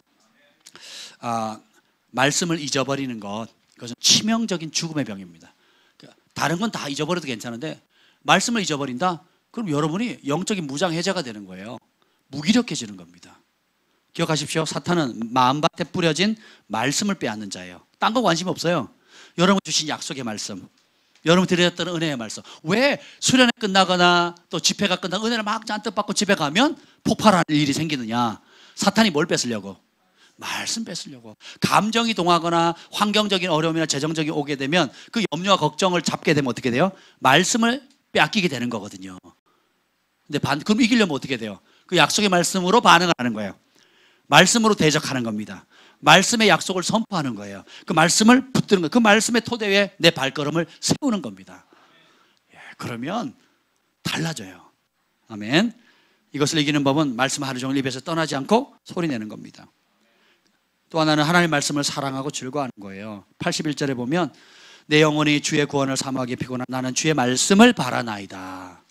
말씀을 잊어버리는 것, 그것은 치명적인 죽음의 병입니다. 다른 건 다 잊어버려도 괜찮은데 말씀을 잊어버린다? 그럼 여러분이 영적인 무장해제가 되는 거예요. 무기력해지는 겁니다. 기억하십시오. 사탄은 마음밭에 뿌려진 말씀을 빼앗는 자예요. 딴 거 관심 없어요. 여러분 주신 약속의 말씀, 여러분 드렸던 은혜의 말씀. 왜 수련회 끝나거나 또 집회가 끝나고 은혜를 막 잔뜩 받고 집에 가면 폭발하는 일이 생기느냐? 사탄이 뭘 뺏으려고? 말씀 뺏으려고. 감정이 동하거나 환경적인 어려움이나 재정적이 오게 되면 그 염려와 걱정을 잡게 되면 어떻게 돼요? 말씀을 빼앗기게 되는 거거든요. 근데 그럼 이기려면 어떻게 돼요? 그 약속의 말씀으로 반응을 하는 거예요. 말씀으로 대적하는 겁니다. 말씀의 약속을 선포하는 거예요. 그 말씀을 붙드는 거예요. 그 말씀의 토대 위에 내 발걸음을 세우는 겁니다. 그러면 달라져요. 아멘. 이것을 이기는 법은 말씀 하루 종일 입에서 떠나지 않고 소리내는 겁니다. 또 하나는 하나님의 말씀을 사랑하고 즐거워하는 거예요. 81절에 보면 내 영혼이 주의 구원을 사모하기에 피곤한 나는 주의 말씀을 바라나이다.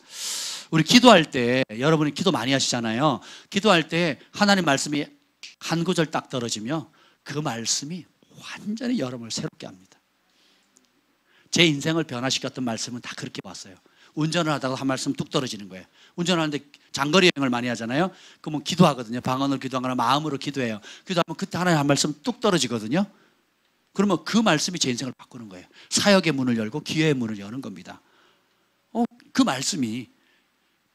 우리 기도할 때, 여러분이 기도 많이 하시잖아요. 기도할 때 하나님 말씀이 한 구절 딱 떨어지며 그 말씀이 완전히 여러분을 새롭게 합니다. 제 인생을 변화시켰던 말씀은 다 그렇게 왔어요. 운전을 하다가 한 말씀 뚝 떨어지는 거예요. 운전하는데 장거리 여행을 많이 하잖아요. 그러면 기도하거든요. 방언으로 기도하거나 마음으로 기도해요. 기도하면 그때 하나님 한 말씀 뚝 떨어지거든요. 그러면 그 말씀이 제 인생을 바꾸는 거예요. 사역의 문을 열고 기회의 문을 여는 겁니다. 그 말씀이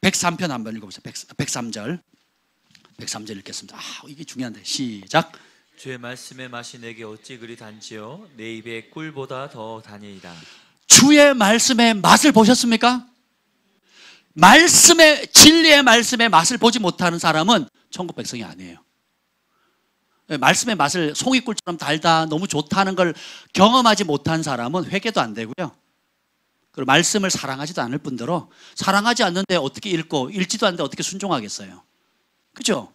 103편 한번 읽어보세요. 103절. 103절 읽겠습니다. 이게 중요한데. 시작. 주의 말씀의 맛이 내게 어찌 그리 단지요 내 입에 꿀보다 더 다니이다. 주의 말씀의 맛을 보셨습니까? 말씀의 진리의 말씀의 맛을 보지 못하는 사람은 천국 백성이 아니에요. 말씀의 맛을 송이꿀처럼 달다 너무 좋다는 걸 경험하지 못한 사람은 회개도 안 되고요. 그리고 말씀을 사랑하지도 않을 뿐더러 사랑하지 않는데 어떻게 읽고 읽지도 않는데 어떻게 순종하겠어요? 그죠?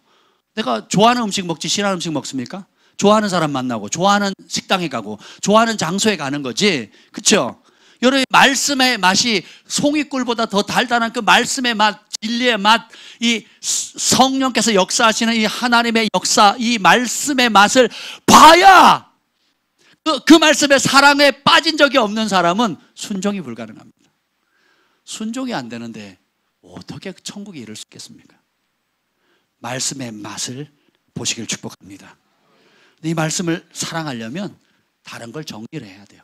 내가 좋아하는 음식 먹지 싫어하는 음식 먹습니까? 좋아하는 사람 만나고 좋아하는 식당에 가고 좋아하는 장소에 가는 거지. 그렇죠? 여러분 말씀의 맛이 송이꿀보다 더 달달한 그 말씀의 맛, 진리의 맛, 이 성령께서 역사하시는 이 하나님의 역사, 이 말씀의 맛을 봐야 그 말씀의 사랑에 빠진 적이 없는 사람은 순종이 불가능합니다. 순종이 안 되는데 어떻게 천국에 이를 수 있겠습니까? 말씀의 맛을 보시길 축복합니다. 이 말씀을 사랑하려면 다른 걸 정리를 해야 돼요.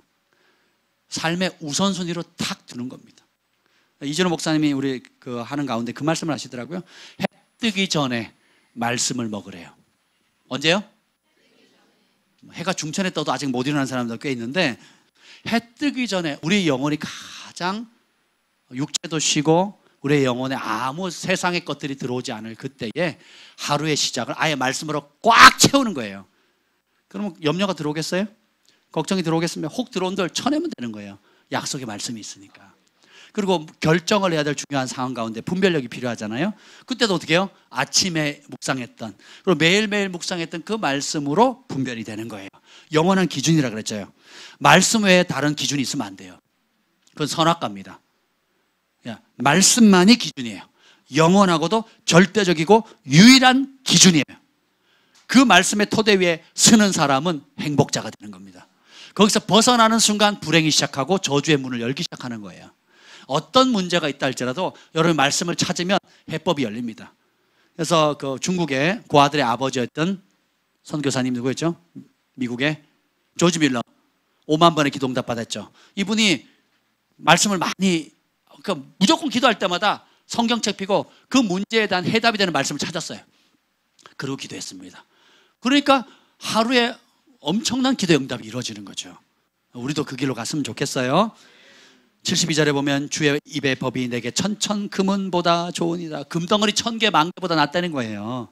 삶의 우선순위로 탁 두는 겁니다. 이준호 목사님이 우리 하는 가운데 그 말씀을 하시더라고요. 해 뜨기 전에 말씀을 먹으래요. 언제요? 해가 중천에 떠도 아직 못 일어난 사람들 꽤 있는데 해 뜨기 전에 우리 영혼이 가장 육체도 쉬고 우리의 영혼에 아무 세상의 것들이 들어오지 않을 그때에 하루의 시작을 아예 말씀으로 꽉 채우는 거예요. 그러면 염려가 들어오겠어요? 걱정이 들어오겠습니까? 혹 들어온들 쳐내면 되는 거예요. 약속의 말씀이 있으니까. 그리고 결정을 해야 될 중요한 상황 가운데 분별력이 필요하잖아요. 그때도 어떻게 해요? 아침에 묵상했던 그리고 매일매일 묵상했던 그 말씀으로 분별이 되는 거예요. 영원한 기준이라 그랬죠. 말씀 외에 다른 기준이 있으면 안 돼요. 그건 선악과입니다. 말씀만이 기준이에요. 영원하고도 절대적이고 유일한 기준이에요. 그 말씀의 토대 위에 서는 사람은 행복자가 되는 겁니다. 거기서 벗어나는 순간 불행이 시작하고 저주의 문을 열기 시작하는 거예요. 어떤 문제가 있다 할지라도 여러분 말씀을 찾으면 해법이 열립니다. 그래서 그 중국의 고아들의 아버지였던 선교사님 누구였죠? 미국의 조지 밀러 5만 번의 기도응답 받았죠. 이분이 말씀을 많이 그러니까 무조건 기도할 때마다 성경책 펴고 그 문제에 대한 해답이 되는 말씀을 찾았어요. 그리고 기도했습니다. 그러니까 하루에 엄청난 기도 응답이 이루어지는 거죠. 우리도 그 길로 갔으면 좋겠어요. 72절에 보면 주의 입의 법이 내게 천천 금은보다 좋으니라. 금덩어리 1000개 10,000개보다 낫다는 거예요.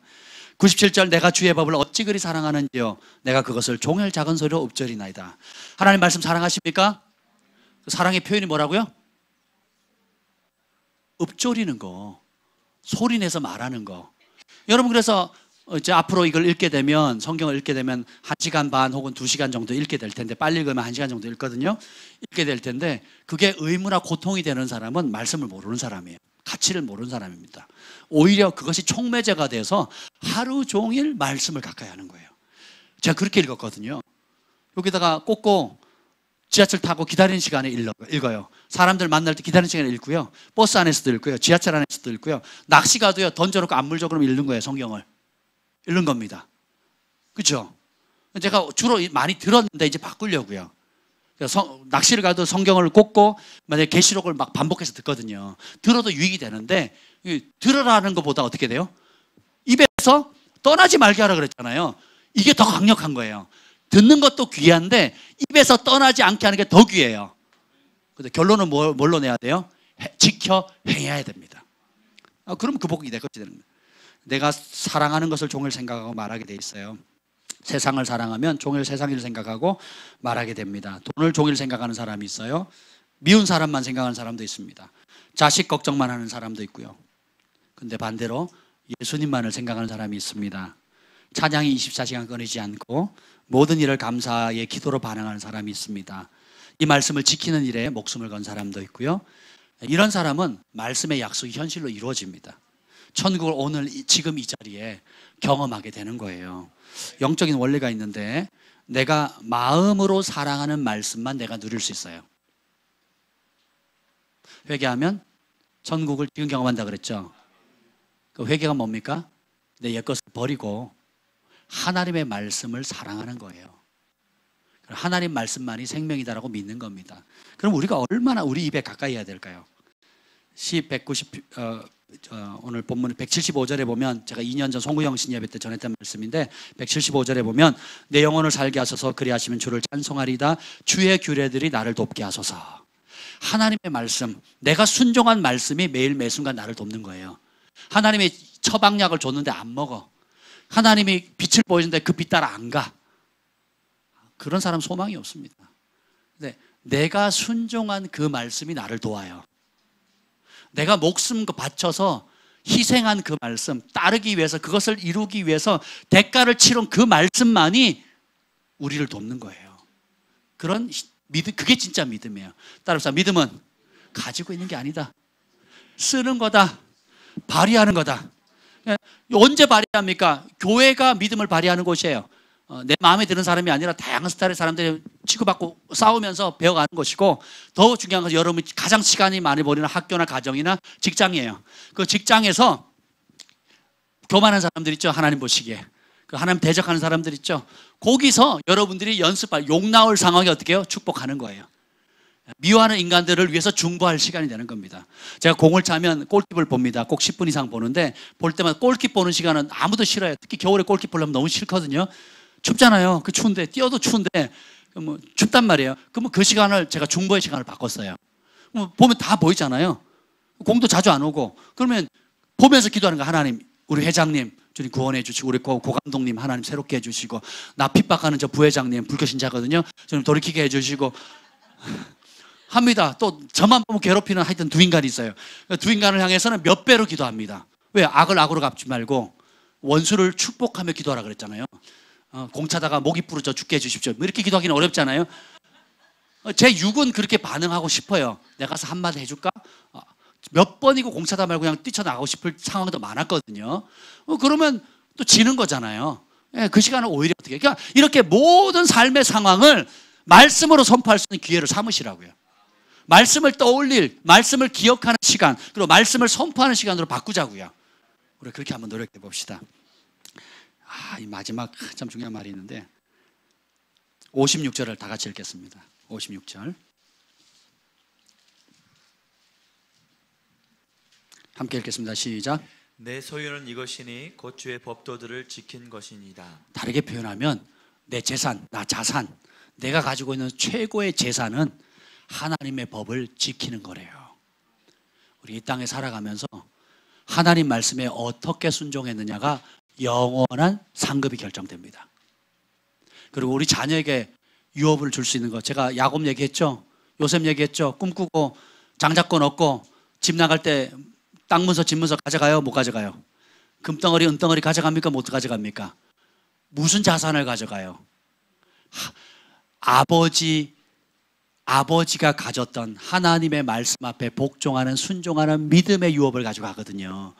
97절 내가 주의 법을 어찌 그리 사랑하는지요 내가 그것을 종일 작은 소리로 읊조리나이다. 하나님 말씀 사랑하십니까? 사랑의 표현이 뭐라고요? 읊조리는 거, 소리내서 말하는 거. 여러분 그래서 이제 앞으로 이걸 읽게 되면 성경을 읽게 되면 1시간 반 혹은 2시간 정도 읽게 될 텐데 빨리 읽으면 1시간 정도 읽거든요. 읽게 될 텐데 그게 의무나 고통이 되는 사람은 말씀을 모르는 사람이에요. 가치를 모르는 사람입니다. 오히려 그것이 촉매제가 돼서 하루 종일 말씀을 가까이 하는 거예요. 제가 그렇게 읽었거든요. 여기다가 꽂고 지하철 타고 기다리는 시간에 읽어요. 사람들 만날 때 기다리는 시간에 읽고요. 버스 안에서도 읽고요. 지하철 안에서도 읽고요. 낚시 가도요. 던져놓고 안물적으로 읽는 거예요. 성경을. 읽는 겁니다. 그렇죠? 제가 주로 많이 들었는데 이제 바꾸려고요. 낚시를 가도 성경을 꽂고 만약에 계시록을 막 반복해서 듣거든요. 들어도 유익이 되는데 들으라는 것보다 어떻게 돼요? 입에서 떠나지 말게 하라 그랬잖아요. 이게 더 강력한 거예요. 듣는 것도 귀한데 입에서 떠나지 않게 하는 게 더 귀해요. 근데 결론은 뭘로 내야 돼요? 지켜 행해야 됩니다. 그럼 그 복이 내 것이 되는 거예요. 내가 사랑하는 것을 종일 생각하고 말하게 돼 있어요. 세상을 사랑하면 종일 세상을 생각하고 말하게 됩니다. 돈을 종일 생각하는 사람이 있어요. 미운 사람만 생각하는 사람도 있습니다. 자식 걱정만 하는 사람도 있고요. 근데 반대로 예수님만을 생각하는 사람이 있습니다. 찬양이 24시간 끊이지 않고 모든 일을 감사의 기도로 반응하는 사람이 있습니다. 이 말씀을 지키는 일에 목숨을 건 사람도 있고요. 이런 사람은 말씀의 약속이 현실로 이루어집니다. 천국을 오늘 지금 이 자리에 경험하게 되는 거예요. 영적인 원리가 있는데 내가 마음으로 사랑하는 말씀만 내가 누릴 수 있어요. 회개하면 천국을 지금 경험한다 그랬죠. 그 회개가 뭡니까? 내 옛것을 버리고 하나님의 말씀을 사랑하는 거예요. 하나님 말씀만이 생명이다라고 믿는 겁니다. 그럼 우리가 얼마나 우리 입에 가까이 해야 될까요? 시 190, 오늘 본문 175절에 보면 제가 2년 전 송구영 신예배 때 전했던 말씀인데 175절에 보면 내 영혼을 살게 하소서 그리하시면 주를 찬송하리다 주의 규례들이 나를 돕게 하소서. 하나님의 말씀, 내가 순종한 말씀이 매일 매순간 나를 돕는 거예요. 하나님이 처방약을 줬는데 안 먹어. 하나님이 빛을 보여주는데 그 빛 따라 안 가. 그런 사람 소망이 없습니다. 근데 내가 순종한 그 말씀이 나를 도와요. 내가 목숨 바쳐서 희생한 그 말씀, 따르기 위해서, 그것을 이루기 위해서 대가를 치른 그 말씀만이 우리를 돕는 거예요. 그런 믿음, 그게 진짜 믿음이에요. 따라서 믿음은 가지고 있는 게 아니다. 쓰는 거다. 발휘하는 거다. 언제 발휘합니까? 교회가 믿음을 발휘하는 곳이에요. 내 마음에 드는 사람이 아니라 다양한 스타일의 사람들이 치고받고 싸우면서 배워가는 것이고, 더 중요한 것은 여러분이 가장 시간이 많이 버리는 학교나 가정이나 직장이에요. 그 직장에서 교만한 사람들 있죠. 하나님 보시기에 그 하나님 대적하는 사람들 있죠. 거기서 여러분들이 연습할 욕 나올 상황이 어떻게 해요? 축복하는 거예요. 미워하는 인간들을 위해서 중보할 시간이 되는 겁니다. 제가 공을 차면 골키퍼를 봅니다. 꼭 10분 이상 보는데, 볼 때마다 골키퍼 보는 시간은 아무도 싫어요. 특히 겨울에 골키퍼 보려면 너무 싫거든요. 춥잖아요. 그 추운데, 뛰어도 추운데 뭐 춥단 말이에요. 그러면 그 시간을 제가 중보의 시간을 바꿨어요. 보면 다 보이잖아요. 공도 자주 안 오고. 그러면 보면서 기도하는 거야. 하나님, 우리 회장님 주님 구원해 주시고, 우리 고 감독님 하나님 새롭게 해주시고, 나 핍박하는 저 부회장님 불교신자거든요. 주님 돌이키게 해주시고 합니다. 또 저만 보면 괴롭히는 하여튼 두 인간이 있어요. 두 인간을 향해서는 몇 배로 기도합니다. 왜? 악을 악으로 갚지 말고 원수를 축복하며 기도하라 그랬잖아요. 공차다가 목이 부러져 죽게 해주십시오. 이렇게 기도하기는 어렵잖아요. 제 육은 그렇게 반응하고 싶어요. 내가 가서 한마디 해줄까? 몇 번이고 공차다 말고 그냥 뛰쳐나가고 싶을 상황도 많았거든요. 그러면 또 지는 거잖아요. 그 시간을 오히려 어떻게, 그러니까 이렇게 모든 삶의 상황을 말씀으로 선포할 수 있는 기회를 삼으시라고요. 말씀을 떠올릴, 말씀을 기억하는 시간, 그리고 말씀을 선포하는 시간으로 바꾸자고요. 우리 그렇게 한번 노력해 봅시다. 이 마지막 참 중요한 말이 있는데 56절을 다 같이 읽겠습니다. 56절 함께 읽겠습니다. 시작. 내 소유는 이것이니 곧 주의 법도들을 지킨 것이니이다. 다르게 표현하면 내 재산, 나 자산, 내가 가지고 있는 최고의 재산은 하나님의 법을 지키는 거래요. 우리 이 땅에 살아가면서 하나님 말씀에 어떻게 순종했느냐가 영원한 상급이 결정됩니다. 그리고 우리 자녀에게 유업을 줄 수 있는 것, 제가 야곱 얘기했죠. 요셉 얘기했죠. 꿈꾸고 장자권 얻고 집 나갈 때 땅 문서 집 문서 가져가요? 못 가져가요? 금덩어리 은덩어리 가져갑니까? 못 가져갑니까? 무슨 자산을 가져가요? 아버지가 가졌던 하나님의 말씀 앞에 복종하는, 순종하는 믿음의 유업을 가져가거든요.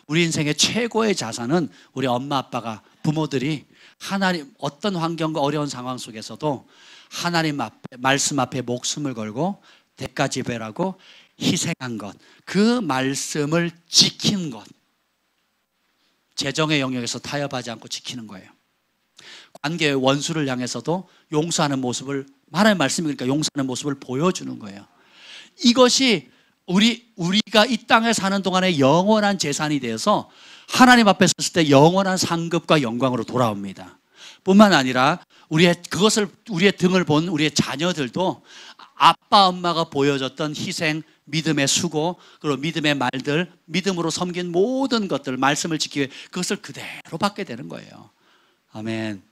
우리 인생의 최고의 자산은 우리 엄마 아빠가, 부모들이 하나님, 어떤 환경과 어려운 상황 속에서도 하나님 앞에, 말씀 앞에 목숨을 걸고 대가 지배라고 희생한 것, 그 말씀을 지킨 것, 재정의 영역에서 타협하지 않고 지키는 거예요. 관계의 원수를 향해서도 용서하는 모습을 하나님의 말씀이니까 용서하는 모습을 보여주는 거예요. 이것이 우리가 이 땅에 사는 동안에 영원한 재산이 되어서 하나님 앞에 섰을 때 영원한 상급과 영광으로 돌아옵니다. 뿐만 아니라 그것을 우리의 등을 본 우리의 자녀들도 아빠 엄마가 보여줬던 희생, 믿음의 수고, 그리고 믿음의 말들, 믿음으로 섬긴 모든 것들, 말씀을 지키기 위해 그것을 그대로 받게 되는 거예요. 아멘.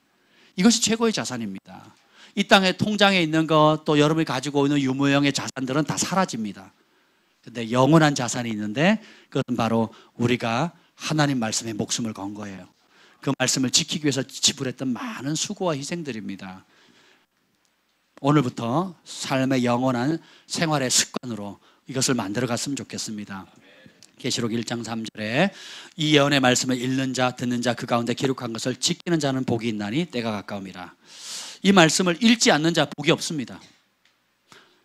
이것이 최고의 자산입니다. 이 땅에 통장에 있는 것, 또 여러분이 가지고 있는 유무형의 자산들은 다 사라집니다. 근데 영원한 자산이 있는데 그것은 바로 우리가 하나님 말씀에 목숨을 건 거예요. 그 말씀을 지키기 위해서 지불했던 많은 수고와 희생들입니다. 오늘부터 삶의 영원한 생활의 습관으로 이것을 만들어 갔으면 좋겠습니다. 계시록 1장 3절에 이 예언의 말씀을 읽는 자 듣는 자 그 가운데 기록한 것을 지키는 자는 복이 있나니 때가 가까움이라. 이 말씀을 읽지 않는 자 복이 없습니다.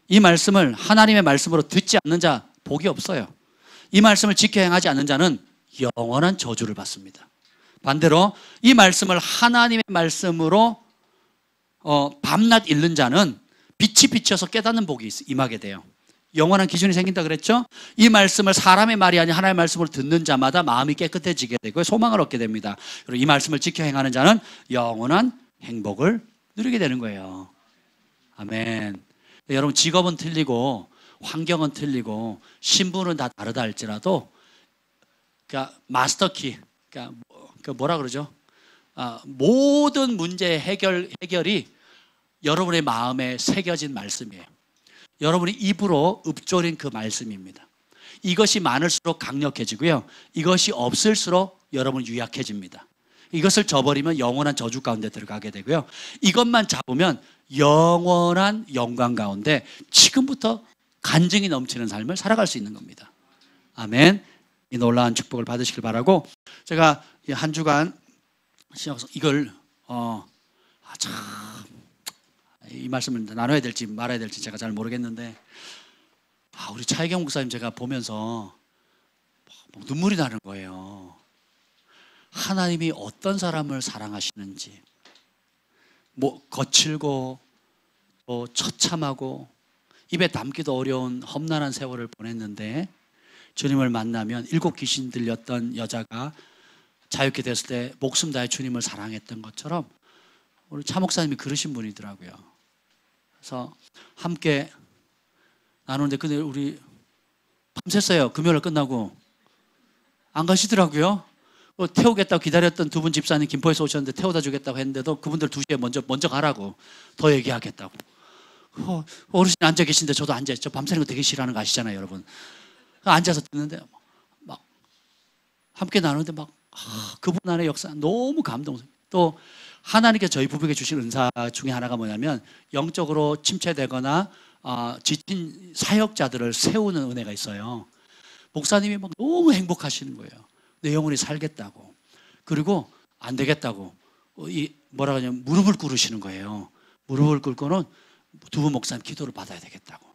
이 말씀을 하나님의 말씀으로 듣지 않는 자 복이 없어요. 이 말씀을 지켜 행하지 않는 자는 영원한 저주를 받습니다. 반대로 이 말씀을 하나님의 말씀으로 밤낮 읽는 자는 빛이 비쳐서 깨닫는 복이 임하게 돼요. 영원한 기준이 생긴다 그랬죠? 이 말씀을 사람의 말이 아닌 하나님의 말씀을 듣는 자마다 마음이 깨끗해지게 되고 소망을 얻게 됩니다. 그리고 이 말씀을 지켜 행하는 자는 영원한 행복을 누리게 되는 거예요. 아멘. 여러분, 직업은 틀리고 환경은 틀리고 신분은 다 다르다 할지라도 그러니까 마스터키, 그러니까 뭐라 그러죠? 모든 문제의 해결이 여러분의 마음에 새겨진 말씀이에요. 여러분이 입으로 읊조린 그 말씀입니다. 이것이 많을수록 강력해지고요, 이것이 없을수록 여러분은 유약해집니다. 이것을 저버리면 영원한 저주 가운데 들어가게 되고요, 이것만 잡으면 영원한 영광 가운데 지금부터 간증이 넘치는 삶을 살아갈 수 있는 겁니다. 아멘. 이 놀라운 축복을 받으시길 바라고, 제가 한 주간 이걸 참 이 말씀을 나눠야 될지 말아야 될지 제가 잘 모르겠는데, 우리 차혜경 목사님 제가 보면서 눈물이 나는 거예요. 하나님이 어떤 사람을 사랑하시는지, 거칠고 또 처참하고 입에 담기도 어려운 험난한 세월을 보냈는데 주님을 만나면 7 귀신 들렸던 여자가 자유케 됐을 때 목숨 다해 주님을 사랑했던 것처럼 우리 차 목사님이 그러신 분이더라고요. 그래서 함께 나누는데 근데 우리 밤샜어요. 금요일 끝나고 안 가시더라고요. 태우겠다고 기다렸던 두 분 집사님 김포에서 오셨는데 태워다 주겠다고 했는데도 그분들 2시에 먼저 가라고, 더 얘기하겠다고. 어르신이 앉아 계신데 저도 앉아있죠. 저 밤새는 거 되게 싫어하는 거 아시잖아요, 여러분. 앉아서 듣는데 막 함께 나누는데 그분 안의 역사 너무 감동스러워요. 또 하나님께 저희 부부에게 주신 은사 중에 하나가 뭐냐면 영적으로 침체되거나 지친 사역자들을 세우는 은혜가 있어요. 목사님이 너무 행복하시는 거예요. 내 영혼이 살겠다고, 그리고 안 되겠다고 뭐라 그러냐면 무릎을 꿇으시는 거예요. 무릎을 꿇고는 두 분 목사님 기도를 받아야 되겠다고.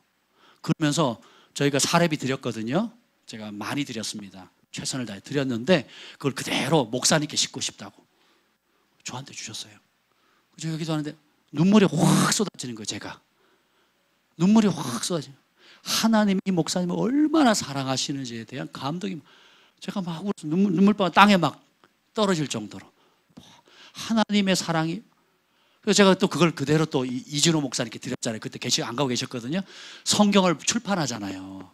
그러면서 저희가 사례비 드렸거든요. 제가 많이 드렸습니다. 최선을 다해 드렸는데 그걸 그대로 목사님께 싣고 싶다고 저한테 주셨어요. 제가 기도하는데 눈물이 확 쏟아지는 거예요. 제가 눈물이 확 쏟아지는 거예요. 하나님이 이 목사님을 얼마나 사랑하시는지에 대한 감동이, 제가 막 눈물방울 땅에 막 떨어질 정도로 하나님의 사랑이. 그래서 제가 또 그걸 그대로 또 이준호 목사님께 드렸잖아요. 그때 안 가고 계셨거든요. 성경을 출판하잖아요.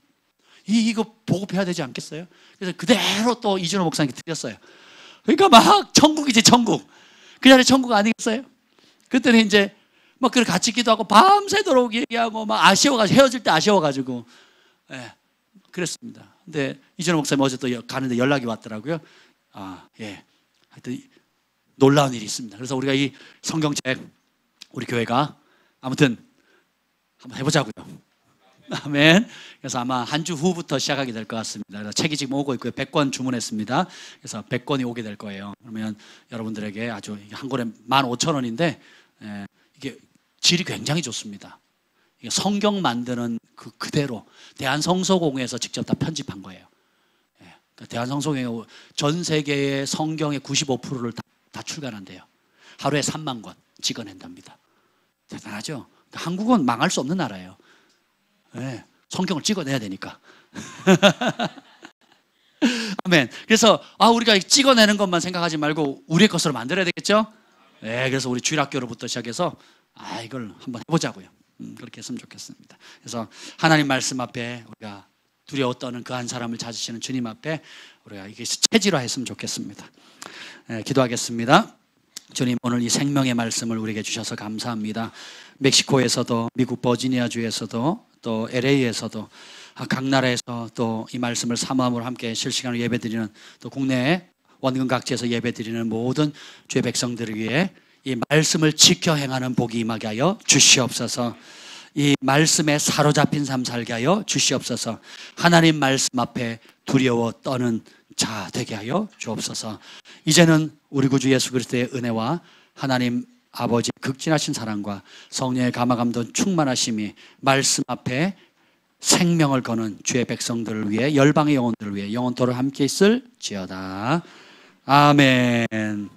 이거 보급해야 되지 않겠어요? 그래서 그대로 또 이준호 목사님께 드렸어요. 그러니까 막 천국이지, 천국. 그 자리에 천국 아니겠어요? 그때는 이제 막 그걸 같이 기도하고 밤새도록 얘기하고 막 아쉬워가지고, 헤어질 때 아쉬워가지고, 그랬습니다. 근데 이준호 목사님 어제 또 가는데 연락이 왔더라고요. 하여튼 놀라운 일이 있습니다. 그래서 우리가 이 성경책 우리 교회가 아무튼 한번 해보자고요. 아멘. 그래서 아마 한 주 후부터 시작하게 될 것 같습니다. 그래서 책이 지금 오고 있고요. 100권 주문했습니다. 그래서 100권이 오게 될 거예요. 그러면 여러분들에게 아주 한 권에 15,000원인데 이게 질이 굉장히 좋습니다. 이게 성경 만드는 그대로 대한성서공회에서 직접 다 편집한 거예요. 대한성서공회 전 세계의 성경의 95%를 다 출간한대요. 하루에 3만 권 찍어낸답니다. 대단하죠? 한국은 망할 수 없는 나라예요. 네, 성경을 찍어내야 되니까. 아멘. 그래서 우리가 찍어내는 것만 생각하지 말고 우리의 것으로 만들어야 되겠죠? 네, 그래서 우리 주일학교로부터 시작해서 이걸 한번 해보자고요. 그렇게 했으면 좋겠습니다. 그래서 하나님 말씀 앞에 우리가 두려워 떠는 그 한 사람을 찾으시는 주님 앞에 우리가 이게 체질화했으면 좋겠습니다. 네, 기도하겠습니다. 주님, 오늘 이 생명의 말씀을 우리에게 주셔서 감사합니다. 멕시코에서도, 미국 버지니아주에서도, 또 LA에서도, 각 나라에서 또 이 말씀을 사모함으로 함께 실시간으로 예배드리는, 또 국내 원근 각지에서 예배드리는 모든 주의 백성들을 위해 이 말씀을 지켜 행하는 복이 임하게 하여 주시옵소서. 이 말씀에 사로잡힌 삶 살게 하여 주시옵소서. 하나님 말씀 앞에 두려워 떠는 자 되게 하여 주옵소서. 이제는 우리 구주 예수 그리스도의 은혜와 하나님 아버지의 극진하신 사랑과 성령의 감화감동 충만하심이 말씀 앞에 생명을 거는 주의 백성들을 위해, 열방의 영혼들을 위해 영원토록 함께 있을지어다. 아멘.